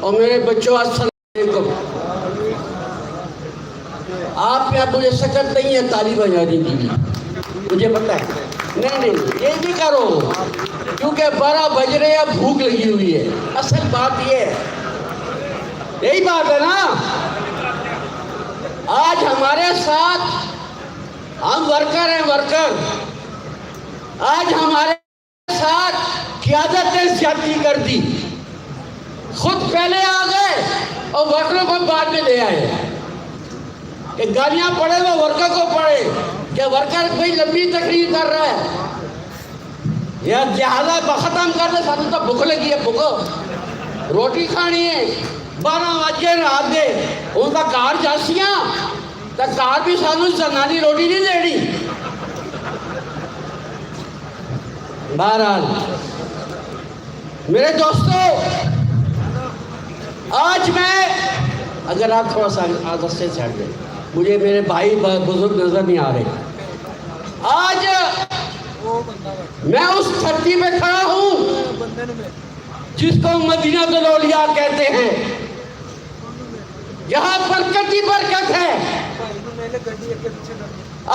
اور میرے بچوں السلام علیکم. آپ میں اب مجھے سکت نہیں ہے تالی بجانے کے لیے، مجھے پتہ ہے. نہیں یہ بھی کرو کیونکہ 12 بج رہے ہیں، بھوک لگی ہوئی ہے. اصل بات یہ ہے، یہی بات ہے نا. آج ہمارے ساتھ ہم ورکر ہیں، ورکر. آج ہمارے ساتھ قیادت نے زیادتی کر دی. خود پہلے آ گئے اور ورکروں کو بعد میں لے آئے کہ گالیاں پڑے وہ ورکر کو پڑے کہ ورکر کوئی لمبی تقریر کر رہا ہے. یا لہٰذا ختم کر دے، ساتھ تو بھوک لگی ہے، بھوکو روٹی کھانی ہے. 12 بجے رات دے ان کا کار جاسیاں تو کار بھی سانو زنانی روٹی نہیں دیڑی. بہرحال میرے دوستو، آج میں اگر آپ تھوڑا سا عادت سے چھڑ دیں، مجھے میرے بھائی بزرگ نظر نہیں آ رہے. آج میں اس دھرتی پہ کھڑا ہوں جس کو مدینہ الاولیاء کہتے ہیں، یہاں برکت ہی برکت ہے.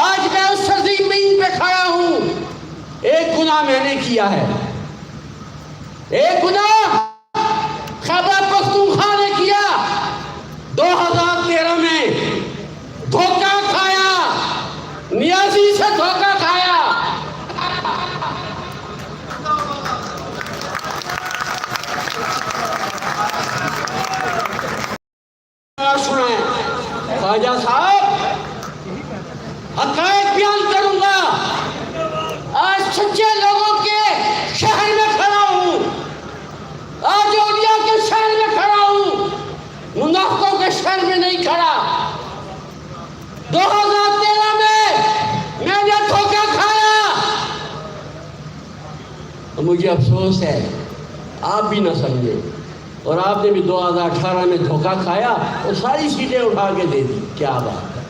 آج میں اس سرزمین پہ کھڑا ہوں. ایک گناہ میں نے کیا ہے، ایک گناہ خیبر پختونخوا نے کیا. 2013 میں دھوکہ کھایا، نیازی سے دھوکہ کھایا. سنیں خواجہ صاحب، حقائق بیان کروں گا. آج سچے لوگوں کے شہر میں کھڑا ہوں، آج اولیاء کے شہر میں کھڑا ہوں، منافقوں کے شہر میں نہیں کھڑا. 2013 میں نے دھوکہ کھایا. مجھے افسوس ہے، آپ بھی نہ سمجھے، اور آپ نے بھی 2018 میں دھوکہ کھایا اور ساری سیٹیں اٹھا کے دے دی. کیا بات ہے،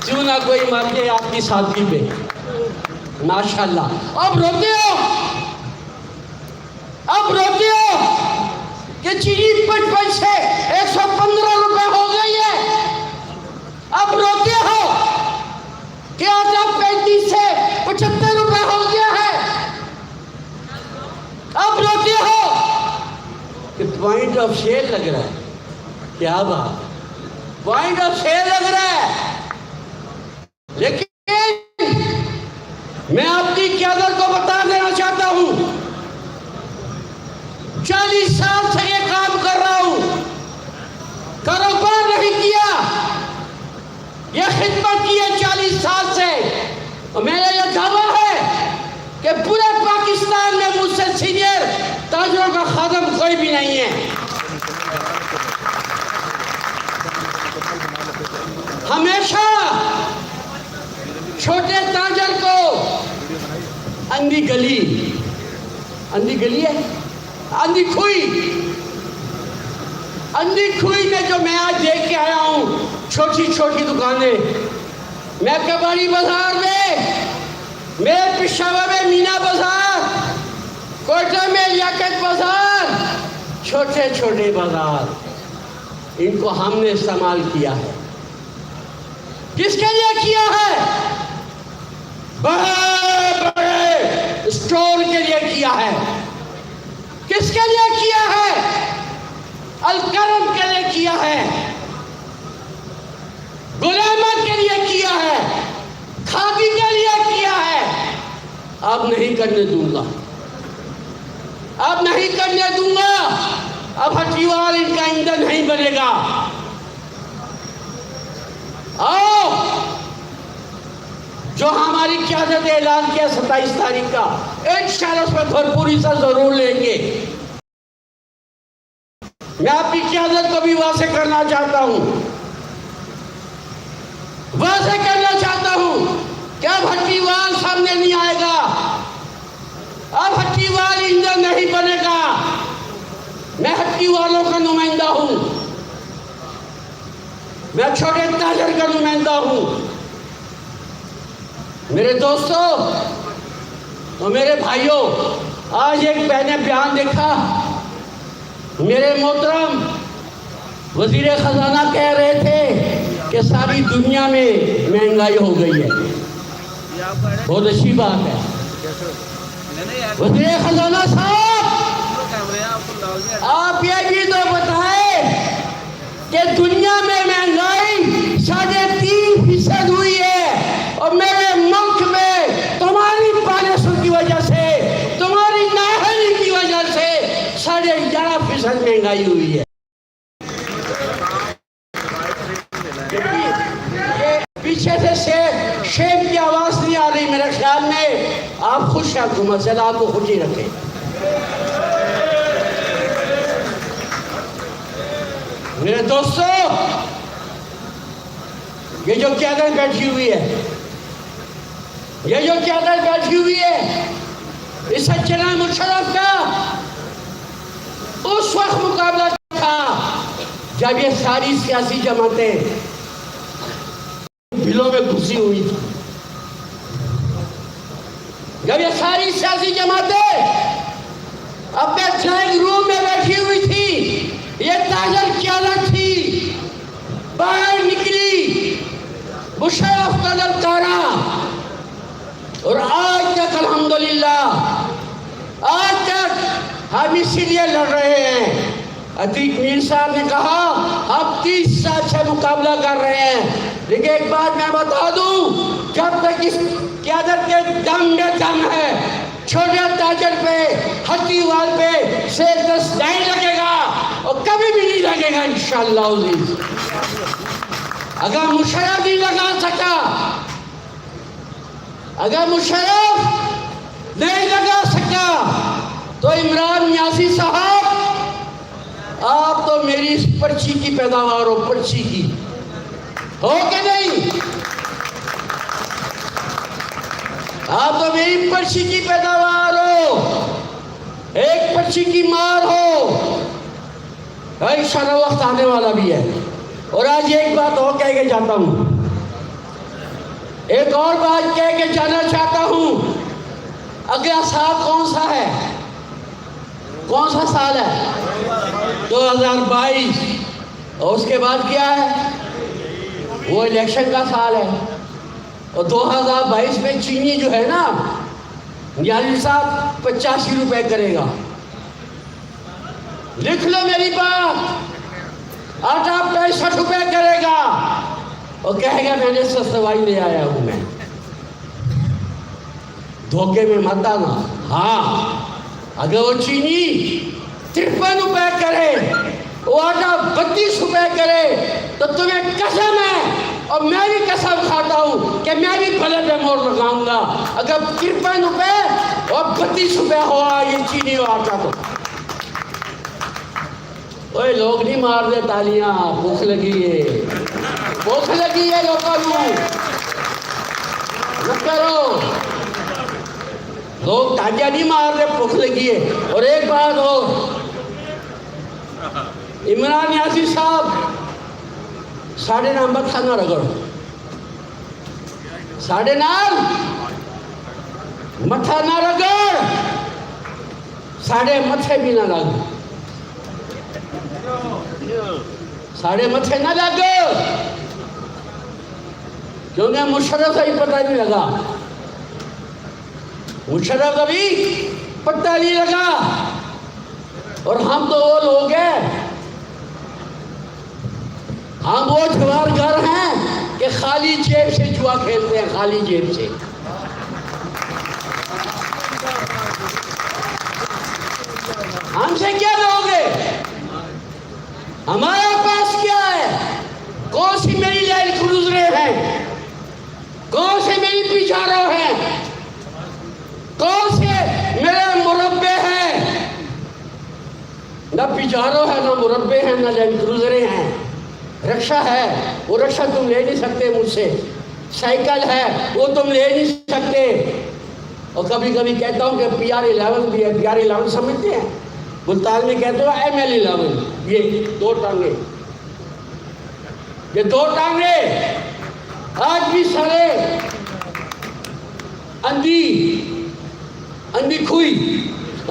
کیوں نہ کوئی مر گئے آپ کی سادگی پہ، ماشاءاللہ. اب روتے ہو کہ چینی 55 سے 115 روپے ہو گئی ہے. اب روتے ہو کہ آٹا 35 سے 75 روپے ہو گیا ہے. اب روتے ہو کہ پوائنٹ آف سیل لگ رہا ہے. کیا بات، پوائنٹ آف سیل لگ رہا ہے. لیکن میں اپنی قیادت کو بتا دینا چاہتا ہوں، 40 سال سے یہ کام کر رہا ہوں، کاروبار نہیں کیا، یہ خدمت کی ہے 40 سال سے. اور میرا یہ دعویٰ ہے کہ پورے پاکستان میں مجھ سے سینئر تاجروں کا خادم کوئی بھی نہیں ہے. ہمیشہ چھوٹے تاجر کو اندھی گلی ہے، اندھی کھوئی میں جو میں آج دیکھ کے آیا ہوں، چھوٹی چھوٹی دکانیں. میں کباڑی بازار میں، میرے پشاور میں مینا بازار، کوئٹہ میں لیاقت بازار، چھوٹے چھوٹے بازار، ان کو ہم نے استعمال کیا ہے. کس کے لیے کیا ہے؟ بڑے بڑے اسٹور کے لیے کیا ہے. کس کے لیے کیا ہے؟ الکرم کے لیے کیا ہے، غلامت کے لیے کیا ہے، کھادی کے لیے کیا ہے. اب نہیں کرنے دوں گا، اب نہیں کرنے دوں گا. اب ہٹیوال ان کا ایندھن نہیں بنے گا. آؤ، جو ہماری قیادت نے اعلان کیا 27 تاریخ کا، انشاءاللہ اس میں بھرپوری سے ضرور لیں گے. میں اپنی قیادت کو بھی واضح کرنا چاہتا ہوں، کہ اب ہٹیوال سامنے نہیں آئے گا، اب ہٹیوال ایندھن نہیں بنے گا. میں ہٹی والوں کا نمائندہ ہوں، میں چھوٹے تاجر کا نمائندہ ہوں. میرے دوستوں اور میرے بھائیوں، آج ایک میں نے بیان دیکھا، میرے محترم وزیر خزانہ کہہ رہے تھے کہ ساری دنیا میں مہنگائی ہو گئی ہے. بہت اچھی بات ہے. وزیر خزانہ صاحب، آپ یہ بھی تو بتائیں کہ دنیا میں مہنگائی 3.5% ہوئی ہے، اور میرے ملک میں تمہاری پالیسوں کی وجہ سے، تمہاری نااہلی کی وجہ سے 11.5% مہنگائی ہوئی ہے. پیچھے سے شیخ کی آواز نہیں آ رہی. میرے خیال میں آپ خوش ہیں، حکومت سے اللہ کو خوشی رکھیں. میرے دوستو، یہ جو قیادت بیٹھی ہوئی ہے، یہ جو قیادت بیٹھی ہوئی ہے، اس سے جناب مشرف کا اس وقت مقابلہ تھا جب یہ ساری سیاسی جماعتیں بلوں میں گھسی ہوئی تھی. جب یہ ساری سیاسی جماعتیں اپنے ڈرائنگ روم میں بیٹھی ہوئی تھی، یہ تاجر قیادت تھی، باہر نکلی مشرف کا للکارا، اور آج تک الحمدللہ، آج تک ہم اسی لیے لڑ رہے ہیں. عتیق میر صاحب نے کہا ہم 30 سال سے مقابلہ کر رہے ہیں، لیکن ایک بات میں بتا دوں، جب تک اس قیادت کے دم میں دم ہے، چھوٹے تاجر پہ، ہٹی وال پہ دست نہیں لگے گا، اور کبھی بھی نہیں لگے گا انشاءاللہ عزیز. اگر مشرف نہیں لگا سکا، اگر مشرف نہیں لگا سکا، تو عمران نیازی صاحب، آپ تو میری اس پرچی کی پیداوار ہو، پرچی کی ہو کہ نہیں؟ آپ تو میری پرچی کی پیداوار ہو، ایک پرچی کی مار ہو. انشاءاللہ وقت آنے والا بھی ہے. اور آج ایک بات اور کہہ کے جاتا ہوں، ایک اور بات کہہ کے جانا چاہتا ہوں. اگلا سال کون سا ہے؟ کون سا سال ہے؟ 2022. اور اس کے بعد کیا ہے؟ وہ الیکشن کا سال ہے. اور 2022 میں چینی جو ہے نا، نیازی صاحب 85 روپے کرے گا. لکھ لو میری بات. آٹا 65 روپے کرے گا، اور کہے گا میں نے سستوائی لے آیا ہوں. میں دھوکے میں مت آنا. ہاں، اگر وہ چینی 53 روپے کرے، وہ آٹا 32 روپے کرے، تو تمہیں قسم ہے، اور میں بھی قسم کھاتا ہوں کہ میں بھی بھلے پہ مور لگاؤں گا اگر 53 روپے اور 32 روپے ہوا یہ چینی اور آٹا. تو اوے لوگ نہیں مار دے تالیاں، بھوک لگی ہے، بھوک لگی ہے لوگوں کو. نہ کرو، لوگ تالیاں نہیں مار دے، بھوک لگی ہے. اور ایک بات ہو، عمران نیازی صاحب 9.5 متھا نہ رگڑ، 9.5 متھا نہ رگڑ، 9.5 متھے بھی نہ لگ، 9.5 متھے نہ لگ، کیونکہ مشرف ابھی پتہ نہیں لگا، مشرف ابھی پتہ نہیں لگا. اور ہم تو وہ لوگ ہیں، ہم وہ جوارگر ہیں کہ خالی جیب سے جوا کھیلتے ہیں، خالی جیب سے. ہم سے کیا لوگے؟ ہمارے پاس کیا ہے؟ کون سی میری لینڈ کروزریں ہیں؟ کون سے میری پیجارو ہیں؟ کون سے میرے مربے ہیں؟ نہ پیجارو ہے، نہ مربے ہیں، نہ لینڈ کروزریں ہیں. رکشہ ہے، وہ رکشہ تم لے نہیں سکتے مجھ سے. سائیکل ہے، وہ تم لے نہیں سکتے. اور کبھی کبھی کہتا ہوں کہ PR11 بھی ہے. PR11 سمجھتے ہیں؟ ملتان میں کہتے ہو ML11. یہ 2 ٹانگیں، یہ 2 ٹانگیں آج بھی سارے اندھی کھوئی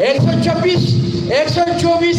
124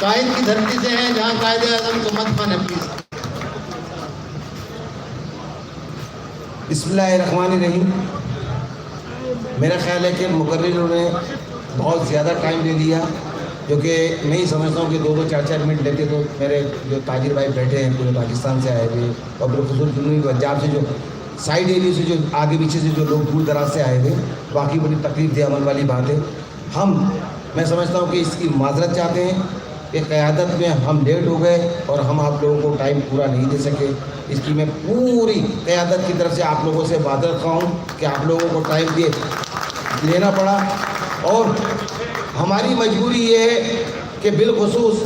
قائد کی دھرتی سے ہیں جہاں قائد اعظم کو مدفن ہے. پلیز. بسم اللہ الرحمن الرحیم. میرا خیال ہے کہ مقرروں نے بہت زیادہ ٹائم لے لیا، جو کہ میں ہی سمجھتا ہوں کہ 2-2 4-4 منٹ لیتے تو میرے جو تاجر بھائی بیٹھے ہیں پورے پاکستان سے آئے ہوئے اور بالخصوص جنوبی پنجاب سے جو سائڈ ایریے سے جو آگے پیچھے سے جو لوگ دور دراز سے آئے تھے، واقعی بڑی تکلیف دہ عمل والی بات ہے. میں سمجھتا ہوں کہ اس کی معذرت چاہتے ہیں کہ قیادت میں ہم لیٹ ہو گئے اور ہم آپ لوگوں کو ٹائم پورا نہیں دے سکے. اس کی میں پوری قیادت کی طرف سے آپ لوگوں سے معذرت خواہ ہوں کہ آپ لوگوں کو ٹائم لینا پڑا. اور ہماری مجبوری یہ ہے کہ بالخصوص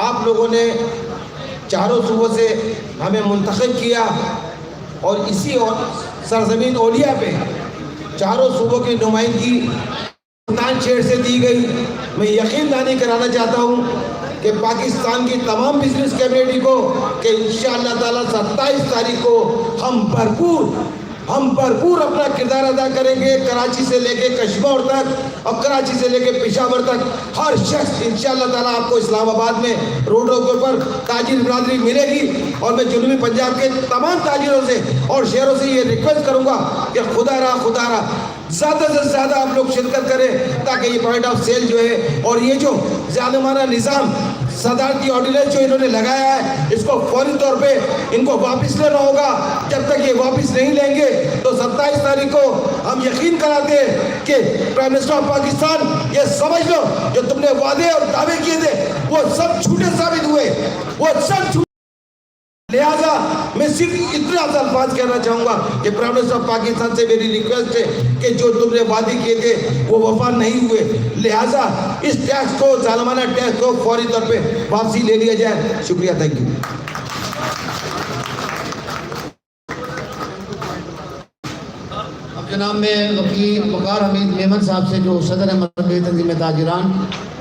آپ لوگوں نے چاروں صوبوں سے ہمیں منتخب کیا اور اسی سرزمین اولیاء پہ چاروں صوبوں کی نمائندگی سلطان شہر سے دی گئی. میں یقین دہانی کرانا چاہتا ہوں کہ پاکستان کی تمام بزنس کمیونٹی کو کہ انشاءاللہ تعالیٰ 27 تاریخ کو ہم بھرپور اپنا کردار ادا کریں گے. کراچی سے لے کے کشمیر تک اور کراچی سے لے کے پشاور تک ہر شخص انشاءاللہ تعالیٰ آپ کو اسلام آباد میں روڈوں کے اوپر تاجر برادری ملے گی. اور میں جنوبی پنجاب کے تمام تاجروں سے اور شہروں سے یہ ریکویسٹ کروں گا کہ خدا را زیادہ سے زیادہ آپ لوگ شرکت کریں تاکہ یہ پوائنٹ آف سیل جو ہے اور یہ جو ظالمانہ نظام صدارتی آرڈیننس جو انہوں نے لگایا ہے اس کو فوری طور پہ ان کو واپس لینا ہوگا. جب تک یہ واپس نہیں لیں گے تو 27 تاریخ کو ہم یقین کراتے ہیں کہ پرائم منسٹر آف پاکستان یہ سمجھ لو جو تم نے وعدے اور دعوے کیے تھے وہ سب جھوٹے ثابت ہوئے، وہ سب جھوٹے. لہٰذا میں صرف اتنا الفاظ کہنا چاہوں گا کہ پرائم منسٹر آف پاکستان سے میری ریکویسٹ ہے کہ جو تم نے وعدے کیے تھے وہ وفا نہیں ہوئے. لہٰذا اس ٹیکس کو ظالمانہ ٹیکس کو فوری طور پہ واپسی لے لیا جائے. شکریہ. Thank you. اب جناب میں وکیل وقار حمید میمن صاحب سے جو صدر مرکزی تنظیم تاجران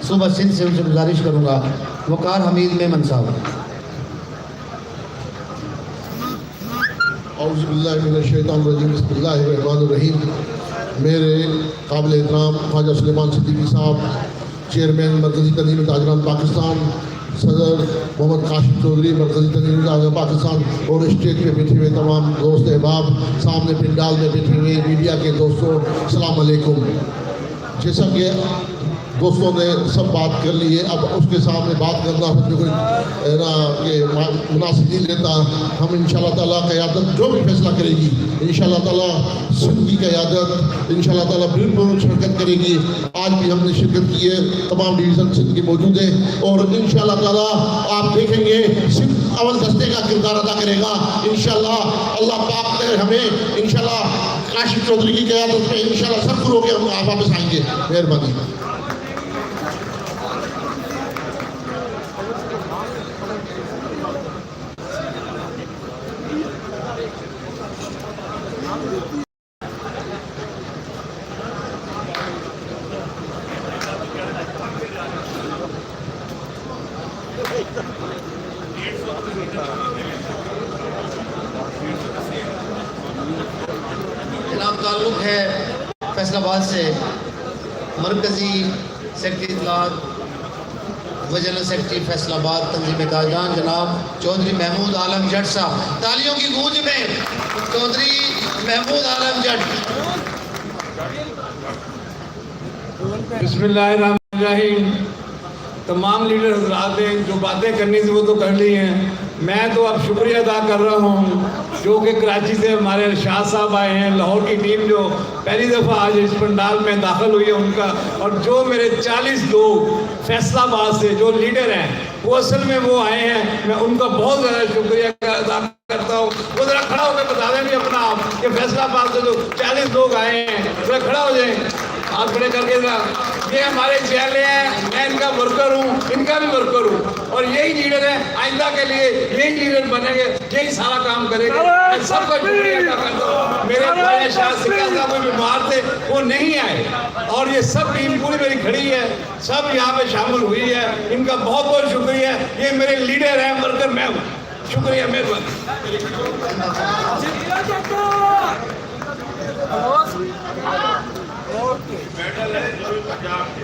صوبہ سندھ سے ان سے گزارش کروں گا. وقار حمید میمن صاحب. اعوذ باللہ من الشیطان الرجیم. بسم اللہ الرحمن الرحیم. میرے قابل احترام خواجہ سلیمان صدیقی صاحب، چیئرمین مرکزی تنظیم تاجران پاکستان، صدر محمد کاشف چودھری مرکزی تنظیم تاجران پاکستان، اور اسٹیج پہ بیٹھے ہوئے تمام دوست احباب، سامنے پنڈال میں بیٹھے ہوئے میڈیا کے دوستوں، السلام علیکم. جیسا کہ دوستوں نے سب بات کر لی ہے، اب اس کے سامنے بات کرنا جو کوئی مناسب نہیں لیتا. ہم انشاءاللہ تعالیٰ قیادت جو بھی فیصلہ کرے گی انشاءاللہ تعالیٰ سندھ کی قیادت انشاءاللہ تعالیٰ بالکل شرکت کرے گی. آج بھی ہم نے شرکت کی ہے، تمام ڈویژن سندھ کی موجود ہے اور انشاءاللہ تعالیٰ آپ دیکھیں گے سندھ اول دستے کا کردار ادا کرے گا انشاءاللہ. اللہ پاک نے ہمیں انشاءاللہ کاشف چودھری کی قیادت میں انشاءاللہ سب ہو کے ہم آپ واپس آئیں گے. مہربانی. جناب تعلق ہے فیصل آباد سے مرکزی سیکرٹری اطلاعات و جنرل سیکرٹری فیصل آباد تنظیم تاجران جناب چودھری محمود عالم جٹ صاحب. تالیوں کی گونج میں چودھری محمود عالم جٹ. بسم اللہ الرحمن الرحیم. تمام لیڈر حضرات نے جو باتیں کرنی تھی وہ تو کر لی ہیں. میں تو اب شکریہ ادا کر رہا ہوں جو کہ کراچی سے ہمارے شاہ صاحب آئے ہیں، لاہور کی ٹیم جو پہلی دفعہ آج اس پنڈال میں داخل ہوئی ہے ان کا، اور جو میرے 40 لوگ فیصل آباد سے جو لیڈر ہیں وہ اصل میں وہ آئے ہیں. میں ان کا بہت زیادہ شکریہ ادا کرتا ہوں. وہ ذرا کھڑا ہو کے بتا دیں بھی اپنا آپ کہ فیصل آباد سے جو 40 لوگ آئے ہیں ذرا کھڑا ہو جائیں، ہاتھ کھڑے کر کے ذرا. یہ ہمارے چہلے ہیں، میں ان کا ورکر ہوں، ان کا بھی ورکر ہوں اور یہی لیڈر ہے. آئندہ کے لیے یہی لیڈر بنیں گے، یہی سارا کام کریں گے. میں سب کا شکریہ ادا کرتا ہوں. میرے بھائی شاہ سکھا صاحب کوئی بیمار تھے وہ نہیں آئے اور یہ سب ٹیم پوری میری کھڑی ہے، سب یہاں پہ شامل ہوئی ہے. ان کا بہت بہت شکریہ. یہ میرے لیڈر ہیں، ورکر میں ہوں. شکریہ. مہربانی. میڈل ہے پنجاب کے.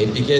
APK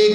1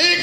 1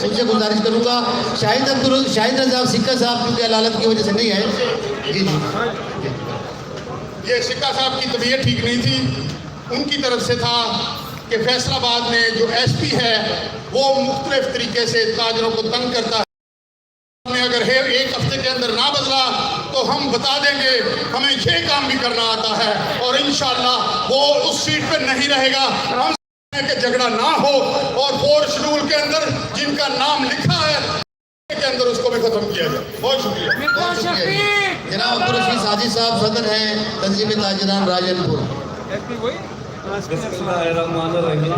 ان سے گزارش کروں گا شاہد رضا سکہ صاحب کیونکہ علالت کی وجہ سے نہیں ہے. جی یہ سکہ صاحب کی طبیعت ٹھیک نہیں تھی. ان کی طرف سے تھا کہ فیصل آباد میں جو ایس پی ہے وہ مختلف طریقے سے تاجروں کو تنگ کرتا ہے. اگر ایک ہفتے کے اندر نہ بدلا تو ہم بتا دیں گے ہمیں یہ کام بھی کرنا آتا ہے اور انشاءاللہ وہ اس سیٹ پہ نہیں رہے گا. ہم کہ جھگڑا نہ ہو اور 4 شیڈول کے اندر جن کا نام لکھا ہے کے اندر اس کو بھی ختم کیا جائے. بہت شکریہ. جناب عبدالرشید ساجد صاحب صدر ہیں تنظیم تاجران راجن پور. بسم اللہ الرحمن الرحیم.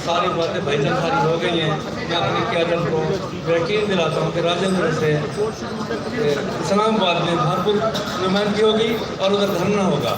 ساری باتیں بھائی جان ساری ہو گئی ہیں. میں اپنی قیادت کو یقین دلاتا ہوں کہ راجن پور سے اسلام آباد میں بھرپور نمائندگی ہوگی اور ادھر دھرنا ہوگا.